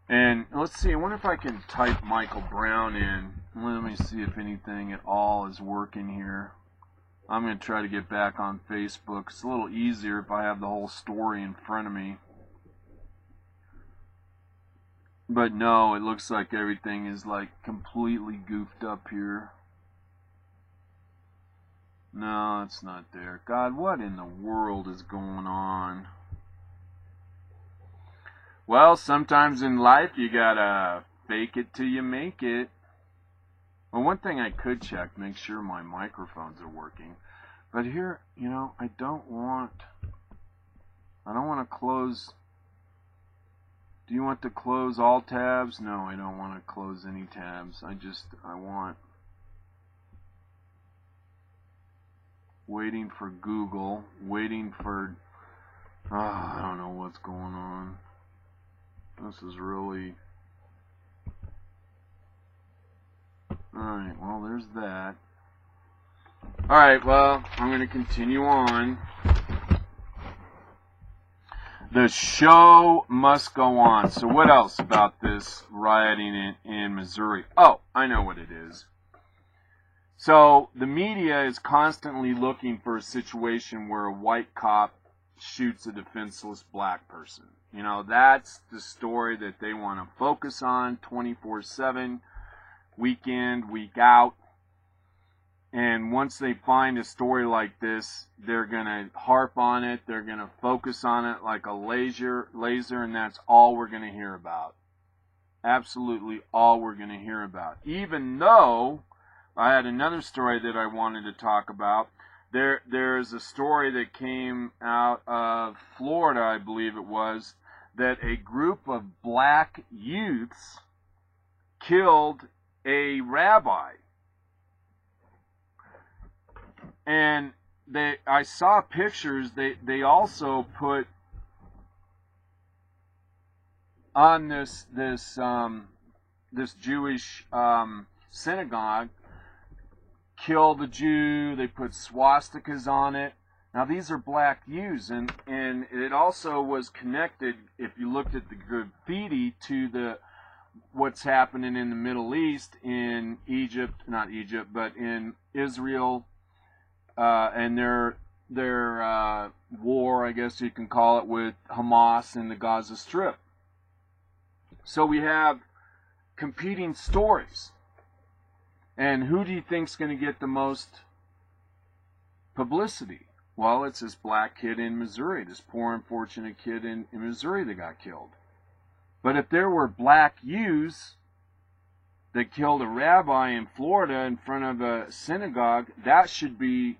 And let's see, I wonder if I can type Michael Brown in. Let me see if anything at all is working here. I'm going to try to get back on Facebook. It's a little easier if I have the whole story in front of me. But no, it looks like everything is like completely goofed up here. No, it's not there. God, what in the world is going on? Well, sometimes in life you gotta fake it till you make it. Well, one thing I could check, make sure my microphones are working. But here, you know, I don't want to close. Do you want to close all tabs? No, I don't want to close any tabs. I want waiting for Google, waiting for, I don't know what's going on. This is really, alright, well, there's that. Alright, well, I'm going to continue on. The show must go on. So what else about this rioting in Missouri? Oh, I know what it is. So the media is constantly looking for a situation where a white cop shoots a defenseless black person. You know, that's the story that they want to focus on 24/7, week in, week out. And once they find a story like this, they're going to harp on it. They're going to focus on it like a laser, and that's all we're going to hear about. Absolutely all we're going to hear about. Even though I had another story that I wanted to talk about. There's a story that came out of Florida, I believe it was, that a group of black youths killed a rabbi. And I saw pictures. They also put on this Jewish synagogue, kill the Jew. They put swastikas on it. Now these are black youths, and it also was connected, if you looked at the graffiti, to what's happening in the Middle East, in Egypt, not Egypt, but in Israel, and their war, I guess you can call it, with Hamas in the Gaza Strip. So we have competing stories. And who do you think's going to get the most publicity? Well, it's this black kid in Missouri, this poor, unfortunate kid in Missouri that got killed. But if there were black youths that killed a rabbi in Florida in front of a synagogue, that should be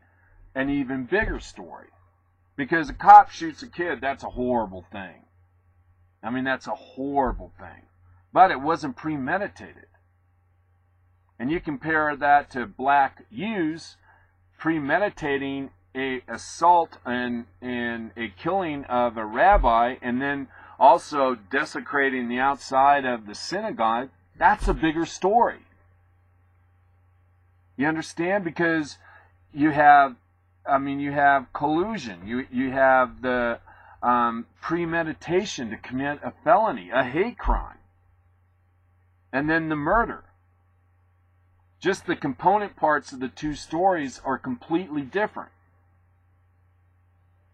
an even bigger story. Because a cop shoots a kid, that's a horrible thing. I mean, that's a horrible thing. But it wasn't premeditated. And you compare that to black youths premeditating a assault and a killing of a rabbi, and then also desecrating the outside of the synagogue. That's a bigger story. You understand? Because you have collusion. You have the premeditation to commit a felony, a hate crime, and then the murder. Just the component parts of the two stories are completely different.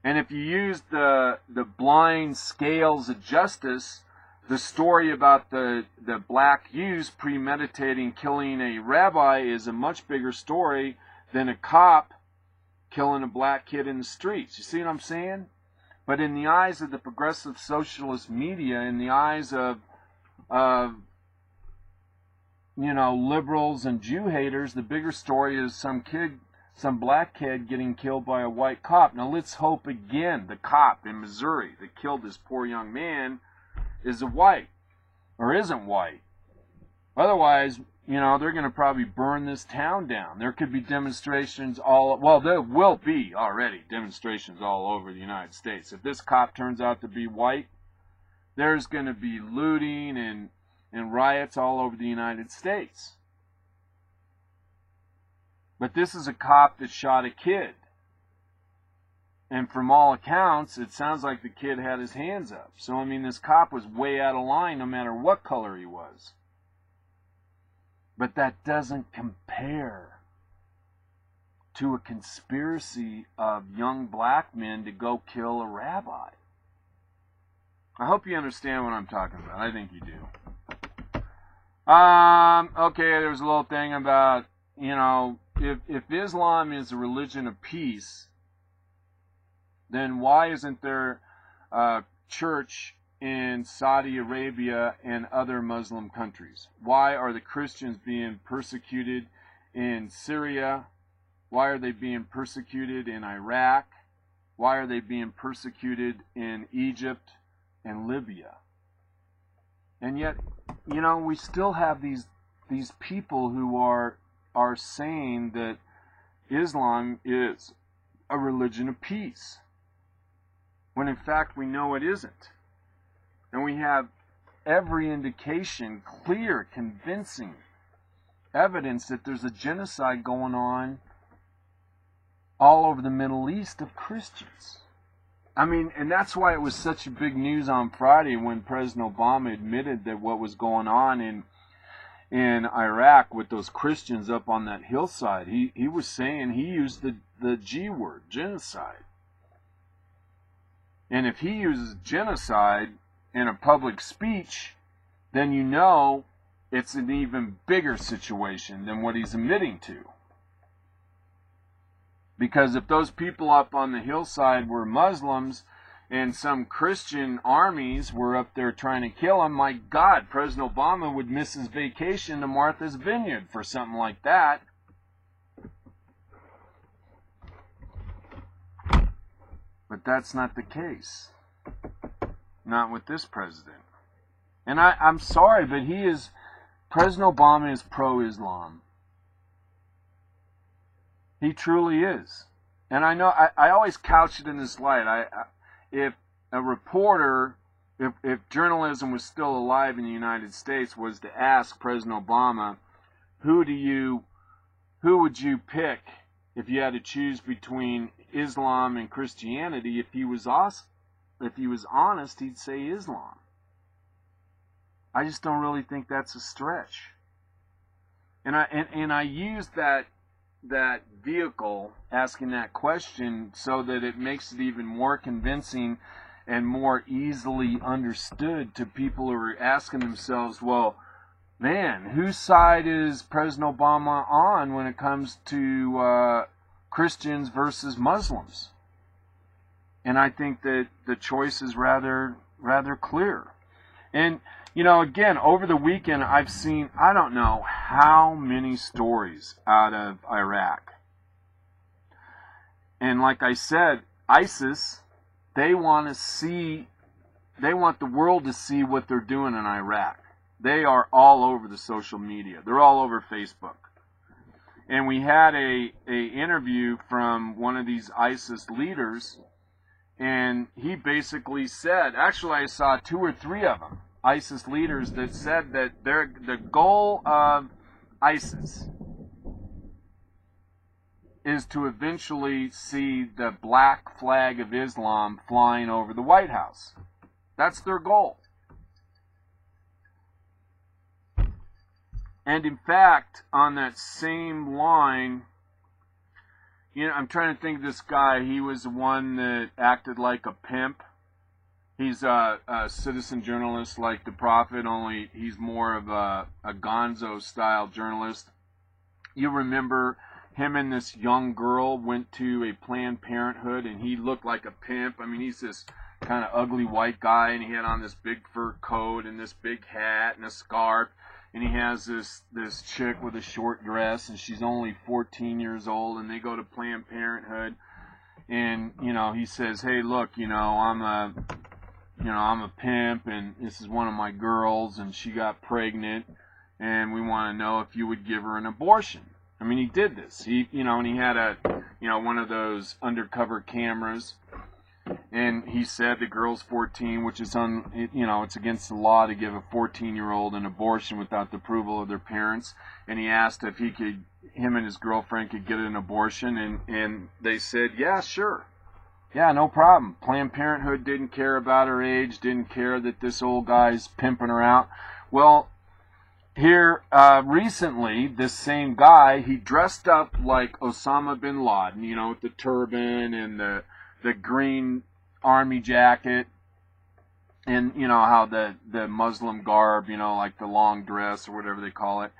And if you use the blind scales of justice, the story about the black youths premeditating killing a rabbi is a much bigger story than a cop killing a black kid in the streets. You see what I'm saying? But in the eyes of the progressive socialist media, in the eyes of liberals and Jew haters, the bigger story is some black kid getting killed by a white cop. Now let's hope again the cop in Missouri that killed this poor young man is a white, or isn't white. Otherwise, they're going to probably burn this town down. There could be demonstrations well, there will be already demonstrations all over the United States. If this cop turns out to be white, there's going to be looting and riots all over the United States. But this is a cop that shot a kid. And from all accounts, it sounds like the kid had his hands up. So, I mean, this cop was way out of line no matter what color he was. But that doesn't compare to a conspiracy of young black men to go kill a rabbi. I hope you understand what I'm talking about. I think you do. Okay, there was a little thing about, if Islam is a religion of peace, then why isn't there a church in Saudi Arabia and other Muslim countries? Why are the Christians being persecuted in Syria? Why are they being persecuted in Iraq? Why are they being persecuted in Egypt and Libya? And yet, we still have these people who are saying that Islam is a religion of peace, when in fact we know it isn't. And we have every indication, clear, convincing evidence that there's a genocide going on all over the Middle East of Christians. I mean, and that's why it was such a big news on Friday when President Obama admitted that what was going on in Iraq with those Christians up on that hillside. He was saying, he used the G word, genocide. And if he uses genocide in a public speech, then it's an even bigger situation than what he's admitting to. Because if those people up on the hillside were Muslims and some Christian armies were up there trying to kill him, my God, President Obama would miss his vacation to Martha's Vineyard for something like that. But that's not the case. Not with this president. And I'm sorry, but President Obama is pro-Islam. He truly is. And I know, I always couch it in this light. If a reporter, if journalism was still alive in the United States, was to ask President Obama, who would you pick if you had to choose between Islam and Christianity? If he was honest, he'd say Islam. I just don't really think that's a stretch. And I use that vehicle, asking that question, so that it makes it even more convincing and more easily understood to people who are asking themselves, well, man, whose side is President Obama on when it comes to Christians versus Muslims? And I think that the choice is rather clear. And, again, over the weekend, I've seen, I don't know how many stories out of Iraq. And like I said, ISIS, they want the world to see what they're doing in Iraq. They are all over the social media. They're all over Facebook. And we had a interview from one of these ISIS leaders, and he basically said, actually I saw 2 or 3 of them, ISIS leaders, that said that the goal of ISIS is to eventually see the black flag of Islam flying over the White House. That's their goal. And in fact, on that same line, I'm trying to think of this guy. He was the one that acted like a pimp. He's a citizen journalist like the Prophet, only he's more of a gonzo-style journalist. You remember him and this young girl went to a Planned Parenthood, and he looked like a pimp. I mean, he's this kind of ugly white guy, and he had on this big fur coat and this big hat and a scarf. And he has this chick with a short dress, and she's only 14 years old, and they go to Planned Parenthood, and he says, "Hey, look, I'm a pimp, and this is one of my girls, and she got pregnant, and we want to know if you would give her an abortion. I mean, he did this. He, and he had a, one of those undercover cameras, and he said the girl's 14, which is it's against the law to give a 14-year-old an abortion without the approval of their parents. And he asked if him and his girlfriend could get an abortion, and they said, yeah, sure. Yeah, no problem. Planned Parenthood didn't care about her age, didn't care that this old guy's pimping her out. Well, here, recently, this same guy, he dressed up like Osama bin Laden, with the turban and the green army jacket, and, how the Muslim garb, like the long dress or whatever they call it.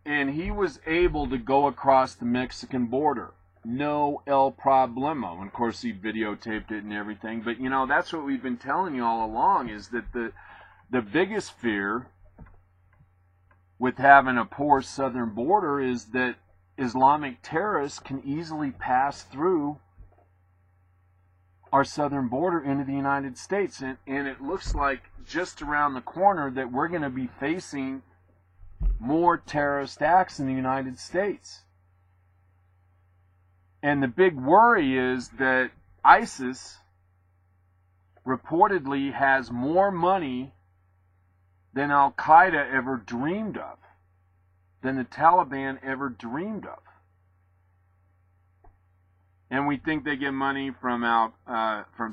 And he was able to go across the Mexican border. No el problemo. And of course, he videotaped it and everything. But, that's what we've been telling you all along, is that the biggest fear with having a porous southern border is that Islamic terrorists can easily pass through our southern border into the United States. And it looks like just around the corner that we're going to be facing more terrorist acts in the United States. And the big worry is that ISIS reportedly has more money than Al-Qaeda ever dreamed of, than the Taliban ever dreamed of. And we think they get money from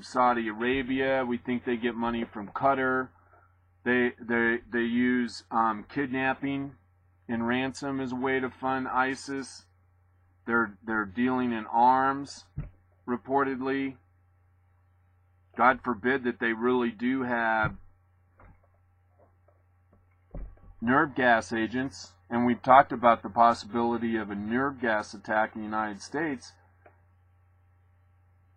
Saudi Arabia. We think they get money from Qatar. They use kidnapping and ransom as a way to fund ISIS. They're dealing in arms, reportedly. God forbid that they really do have nerve gas agents, and we've talked about the possibility of a nerve gas attack in the United States.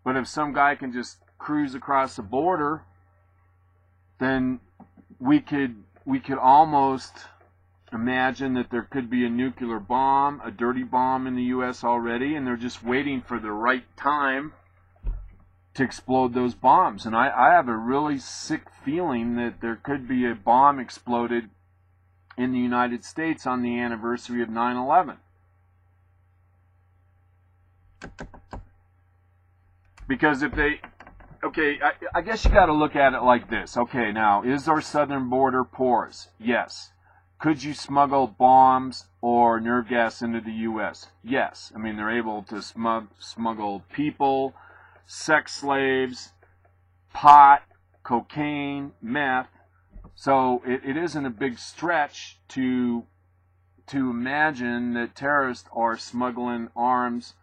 But if some guy can just cruise across the border, then we could almost imagine that there could be a nuclear bomb, a dirty bomb in the U.S. already, and they're just waiting for the right time to explode those bombs. And I have a really sick feeling that there could be a bomb exploded in the United States on the anniversary of 9/11. Because if they, I guess you got to look at it like this. Okay, now, is our southern border porous? Yes. Could you smuggle bombs or nerve gas into the U.S.? Yes. I mean, they're able to smuggle people, sex slaves, pot, cocaine, meth. So it isn't a big stretch to imagine that terrorists are smuggling arms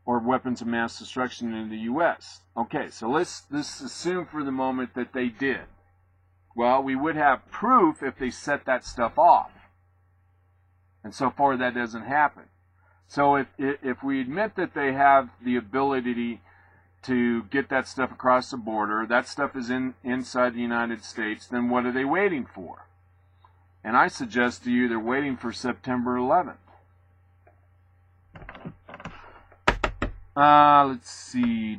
or weapons of mass destruction into the U.S. Okay, so let's assume for the moment that they did. Well, we would have proof if they set that stuff off. And so far, that doesn't happen. So if we admit that they have the ability to get that stuff across the border, that stuff is inside the United States, then what are they waiting for? And I suggest to you they're waiting for September 11th. Let's see.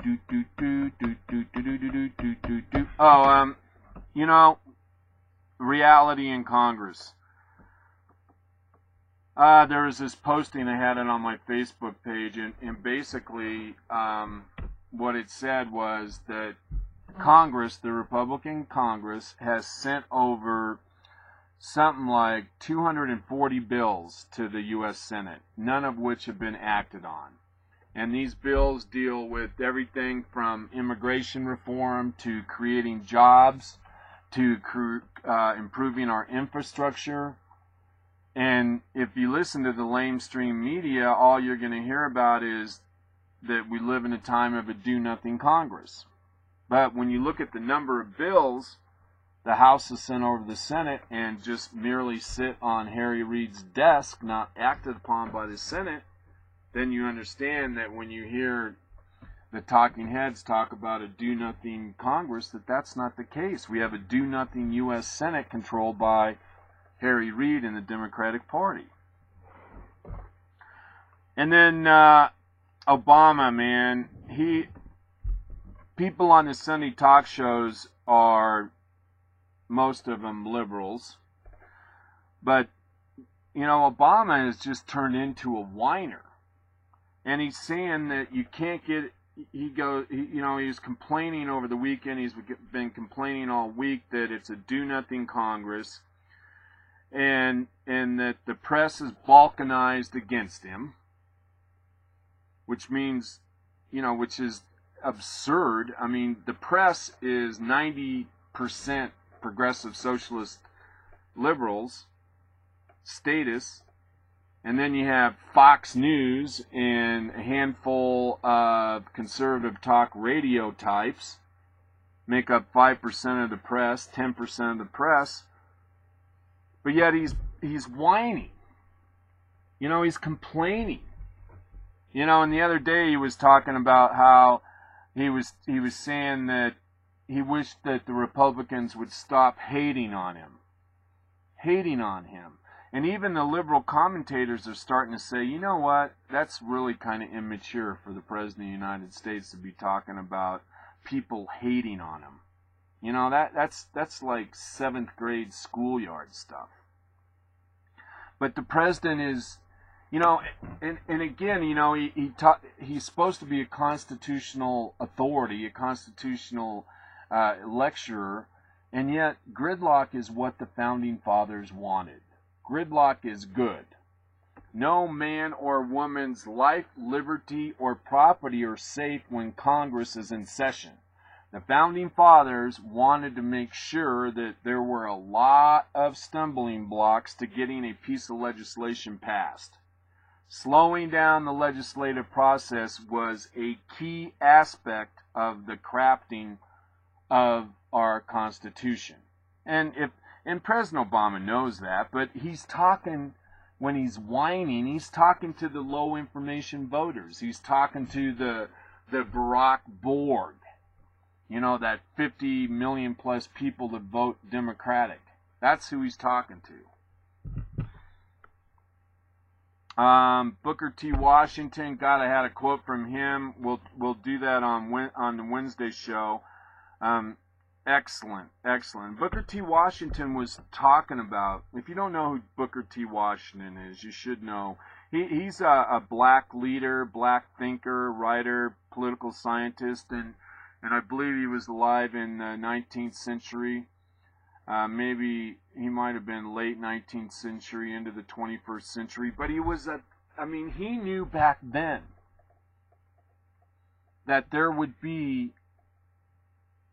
Reality in Congress. There was this posting, I had it on my Facebook page, and basically what it said was that Congress, the Republican Congress, has sent over something like 240 bills to the U.S. Senate, none of which have been acted on. And these bills deal with everything from immigration reform to creating jobs to improving our infrastructure. And if you listen to the lamestream media, all you're going to hear about is that we live in a time of a do-nothing Congress. But when you look at the number of bills the House has sent over to the Senate and just merely sit on Harry Reid's desk, not acted upon by the Senate, then you understand that when you hear the talking heads talk about a do-nothing Congress, that's not the case. We have a do-nothing U.S. Senate controlled by Harry Reid and the Democratic Party. And then Obama, man, people on the Sunday talk shows are, most of them, liberals. But Obama has just turned into a whiner. And he's saying that you can't get, he was complaining over the weekend, he's been complaining all week that it's a do-nothing Congress, and that the press is balkanized against him, which means, which is absurd. I mean, the press is 90% progressive socialist liberals, statists, and then you have Fox News and a handful of conservative talk radio types make up 5% of the press, 10% of the press. But yet he's whining. He's complaining. And the other day he was talking about how he was saying that he wished that the Republicans would stop hating on him. And even the liberal commentators are starting to say, you know what, that's really kind of immature for the President of the United States to be talking about people hating on him. That's like 7th grade schoolyard stuff. But the President is, and again, he's supposed to be a constitutional authority, a constitutional lecturer, and yet gridlock is what the Founding Fathers wanted. Gridlock is good. No man or woman's life, liberty, or property are safe when Congress is in session. The Founding Fathers wanted to make sure that there were a lot of stumbling blocks to getting a piece of legislation passed. Slowing down the legislative process was a key aspect of the crafting of our Constitution. And President Obama knows that, but he's talking, when he's whining, he's talking to the low information voters. He's talking to the Barack board, that 50 million plus people that vote Democratic. That's who he's talking to. Booker T. Washington, God, I had a quote from him. We'll do that on the Wednesday show. Excellent. Booker T. Washington was talking about, if you don't know who Booker T. Washington is, you should know. He's a black leader, black thinker, writer, political scientist, and I believe he was alive in the 19th century. Maybe he might have been late 19th century into the 21st century, but he knew back then that there would be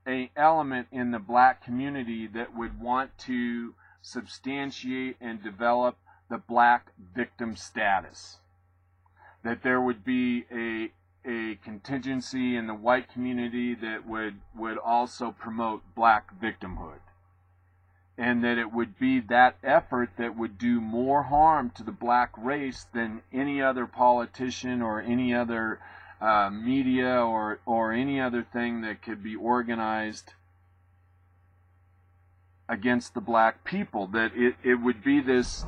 an element in the black community that would want to substantiate and develop the black victim status. That there would be a contingency in the white community that would also promote black victimhood. And that it would be that effort that would do more harm to the black race than any other politician or any other media or any other thing that could be organized against the black people. That it would be this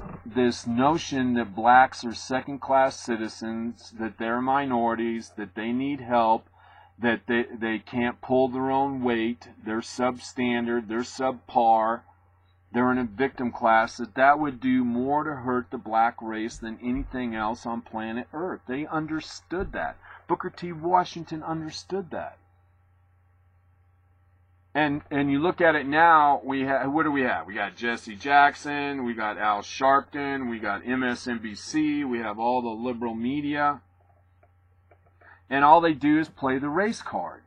notion that blacks are second-class citizens, that they're minorities, that they need help, that they can't pull their own weight, they're substandard, they're subpar, they're in a victim class, that would do more to hurt the black race than anything else on planet Earth. They understood that. Booker T. Washington understood that. And you look at it now, what do we have? We got Jesse Jackson, we got Al Sharpton, we got MSNBC, we have all the liberal media. And all they do is play the race card.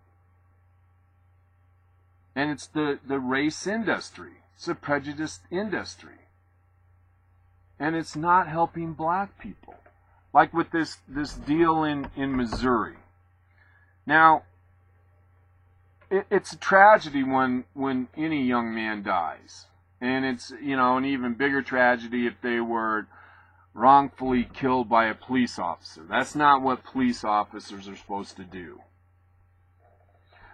And it's the race industry. It's a prejudiced industry. And it's not helping black people. Like with this deal in Missouri. Now, it's a tragedy when any young man dies. And it's, an even bigger tragedy if they were wrongfully killed by a police officer. That's not what police officers are supposed to do.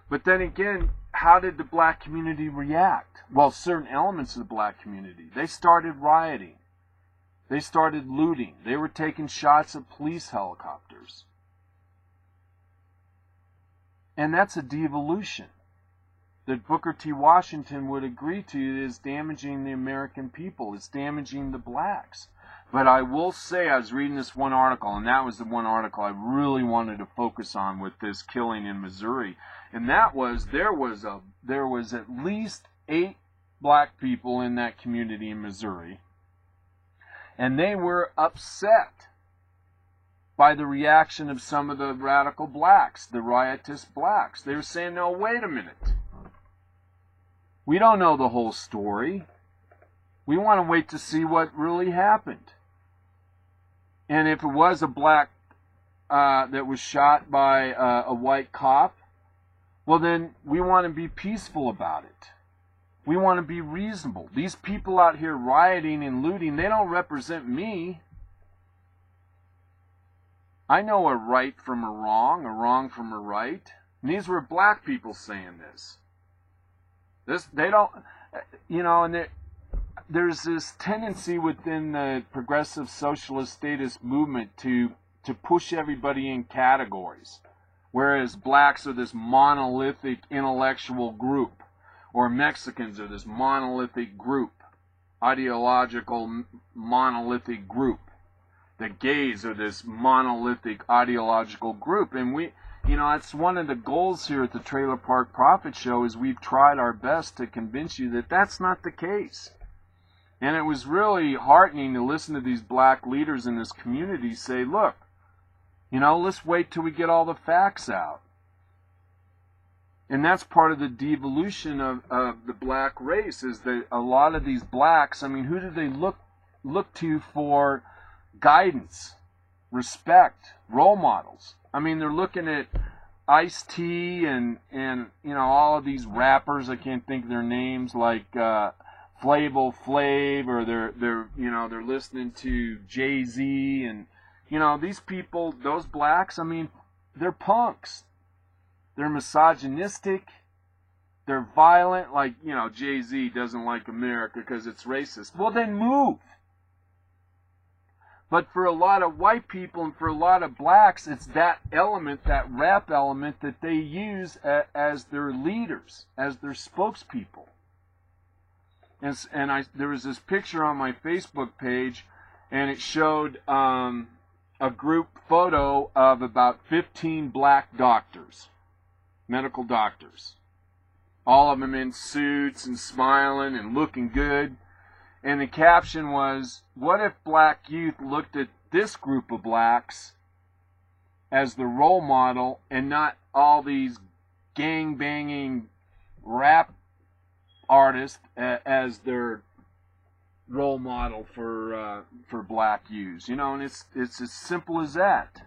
But then again, how did the black community react? Well, certain elements of the black community. They started rioting. They started looting. They were taking shots at police helicopters. And that's a devolution that Booker T. Washington would agree to is damaging the American people. It's damaging the blacks. But I will say, I was reading this one article, and that was the one article I really wanted to focus on with this killing in Missouri. And that was, there was at least 8 black people in that community in Missouri. And they were upset by the reaction of some of the radical blacks, the riotous blacks. They were saying, no, wait a minute. We don't know the whole story. We want to wait to see what really happened. And if it was a black that was shot by a white cop, well then we want to be peaceful about it. We want to be reasonable. These people out here rioting and looting, they don't represent me. I know a right from a wrong from a right. And these were black people saying this. They don't, you know, and there's this tendency within the progressive socialist statist movement to push everybody in categories. Whereas blacks are this monolithic intellectual group, or Mexicans are this monolithic group, ideological monolithic group. The gays are this monolithic ideological group. And we, you know, that's one of the goals here at the Trailer Park Prophet Show, is we've tried our best to convince you that that's not the case. And it was really heartening to listen to these black leaders in this community say, look, you know, let's wait till we get all the facts out. And that's part of the devolution of the black race, is that a lot of these blacks, I mean, who do they look to for guidance, respect, role models? I mean, they're looking at Ice-T and you know, all of these rappers, I can't think of their names, like Flavor Flav, or they're listening to Jay-Z, and you know, these people, those blacks, I mean, they're punks. They're misogynistic. They're violent. Like, you know, Jay-Z doesn't like America because it's racist. Well, then move. But for a lot of white people and for a lot of blacks, it's that element, that rap element, that they use as their leaders, as their spokespeople. And there was this picture on my Facebook page, and it showed a group photo of about 15 black doctors, medical doctors. All of them in suits and smiling and looking good. And the caption was, what if black youth looked at this group of blacks as the role model and not all these gang-banging rap artists as their role model for black youths? You know, and it's as simple as that.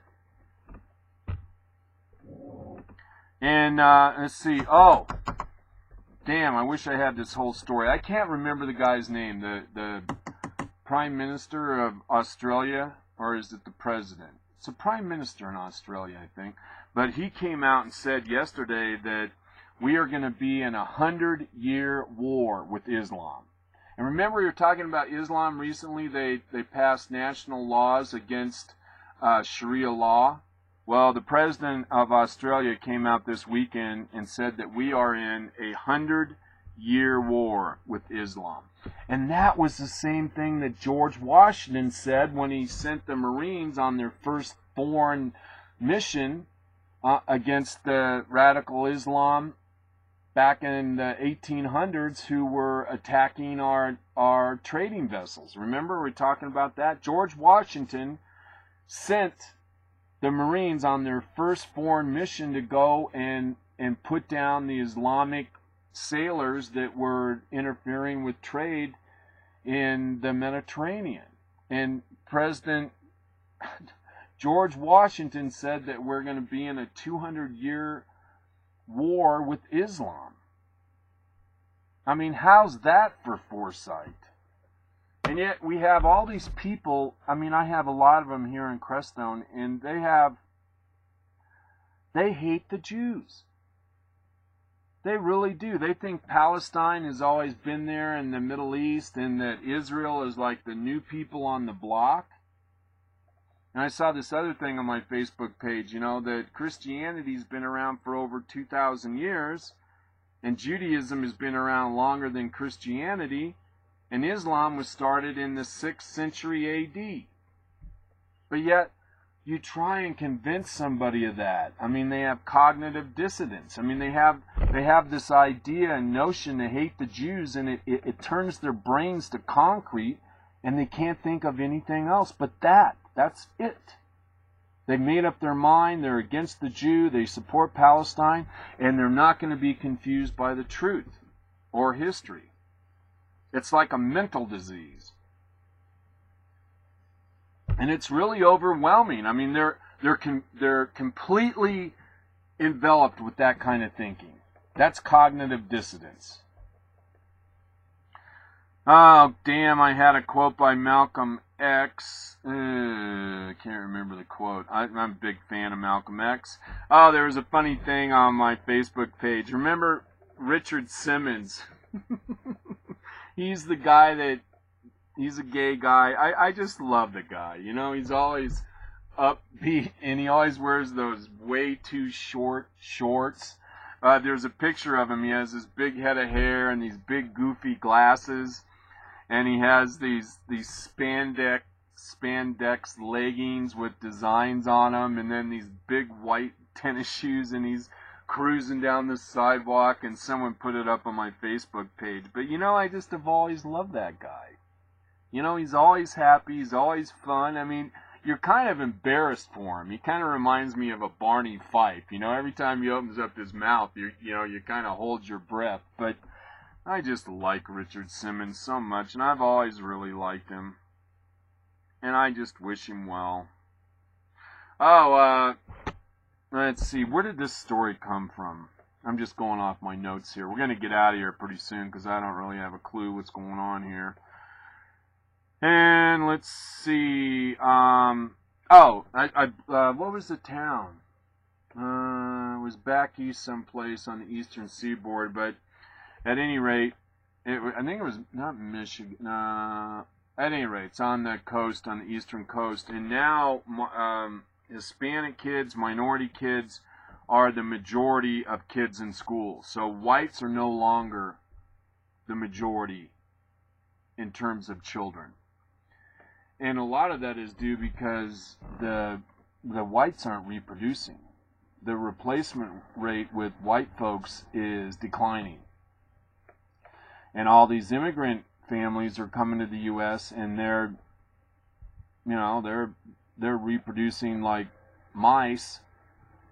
And let's see. Oh, damn! I wish I had this whole story. I can't remember the guy's name. The Prime Minister of Australia, or is it the President? It's the Prime Minister in Australia, I think. But he came out and said yesterday that we are going to be in a 100-year war with Islam. And remember, we were talking about Islam recently. They passed national laws against Sharia law. Well, the President of Australia came out this weekend and said that we are in a 100-year war with Islam. And that was the same thing that George Washington said when he sent the Marines on their first foreign mission against the radical Islam back in the 1800s, who were attacking our trading vessels. Remember, we're talking about that? George Washington sent the Marines on their first foreign mission to go and put down the Islamic sailors that were interfering with trade in the Mediterranean. And President George Washington said that we're going to be in a 200-year war with Islam. I mean, how's that for foresight? And yet we have all these people. I mean, I have a lot of them here in Crestone, and they hate the Jews. They really do. They think Palestine has always been there in the Middle East, and that Israel is like the new people on the block. And I saw this other thing on my Facebook page, you know, that Christianity's been around for over 2,000 years, and Judaism has been around longer than Christianity. And Islam was started in the 6th century AD. But yet, you try and convince somebody of that. I mean, they have cognitive dissonance. I mean, they have this idea and notion to hate the Jews, and it turns their brains to concrete, and they can't think of anything else but that. That's it. They've made up their mind. They're against the Jew. They support Palestine, and they're not going to be confused by the truth or history. It's like a mental disease. And it's really overwhelming. I mean, they're completely enveloped with that kind of thinking. That's cognitive dissonance. Oh, damn, I had a quote by Malcolm X. I can't remember the quote. I'm a big fan of Malcolm X. Oh, there was a funny thing on my Facebook page. Remember Richard Simmons? He's the guy that... He's a gay guy. I just love the guy. You know, he's always upbeat, and he always wears those way too short shorts. There's a picture of him. He has this big head of hair and these big goofy glasses, and he has these spandex leggings with designs on them, and then these big white tennis shoes, and he's cruising down the sidewalk, and someone put it up on my Facebook page. But, you know, I just have always loved that guy. You know, he's always happy, he's always fun. I mean, you're kind of embarrassed for him. He kind of reminds me of a Barney Fife. You know, every time he opens up his mouth, you kind of hold your breath. But I just like Richard Simmons so much, and I've always really liked him. And I just wish him well. Oh, let's see, where did this story come from? I'm just going off my notes here. We're going to get out of here pretty soon because I don't really have a clue what's going on here. And let's see. What was the town? It was back east someplace on the eastern seaboard, but at any rate, I think it was not Michigan. At any rate, it's on the coast, on the eastern coast, and now Hispanic kids, minority kids, are the majority of kids in schools. So whites are no longer the majority in terms of children. And a lot of that is due because the whites aren't reproducing. The replacement rate with white folks is declining. And all these immigrant families are coming to the U.S. and they're reproducing like mice.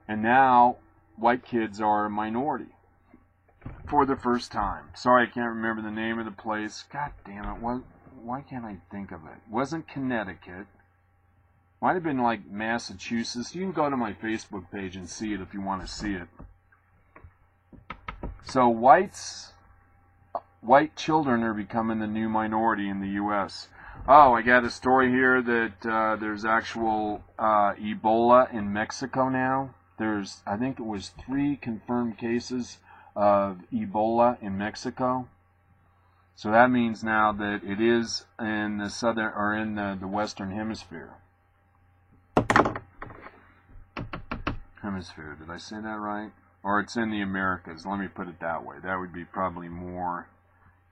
And now white kids are a minority for the first time. Sorry, I can't remember the name of the place. God damn it! Why can't I think of it? It wasn't Connecticut. Might have been like Massachusetts. You can go to my Facebook page and see it if you want to see it. So white children are becoming the new minority in the U.S. Oh, I got a story here that there's actual Ebola in Mexico now. I think it was 3 confirmed cases of Ebola in Mexico. So that means now that it is in the southern or in the western hemisphere. Did I say that right? Or it's in the Americas. Let me put it that way. That would be probably more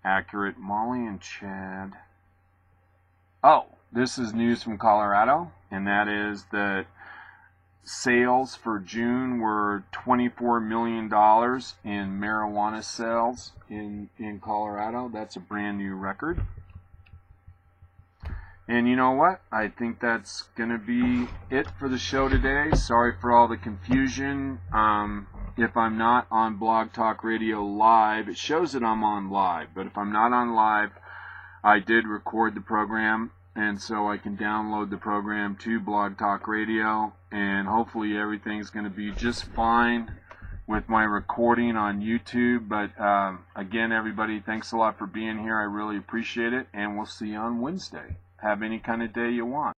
accurate. Molly and Chad. Oh, this is news from Colorado, and that is that sales for June were $24 million in marijuana sales in Colorado. That's a brand new record. And you know what? I think that's going to be it for the show today. Sorry for all the confusion. If I'm not on Blog Talk Radio Live, it shows that I'm on live. But if I'm not on live, I did record the program. And so I can download the program to Blog Talk Radio, and hopefully everything's going to be just fine with my recording on YouTube. But again, everybody, thanks a lot for being here. I really appreciate it, and we'll see you on Wednesday. Have any kind of day you want.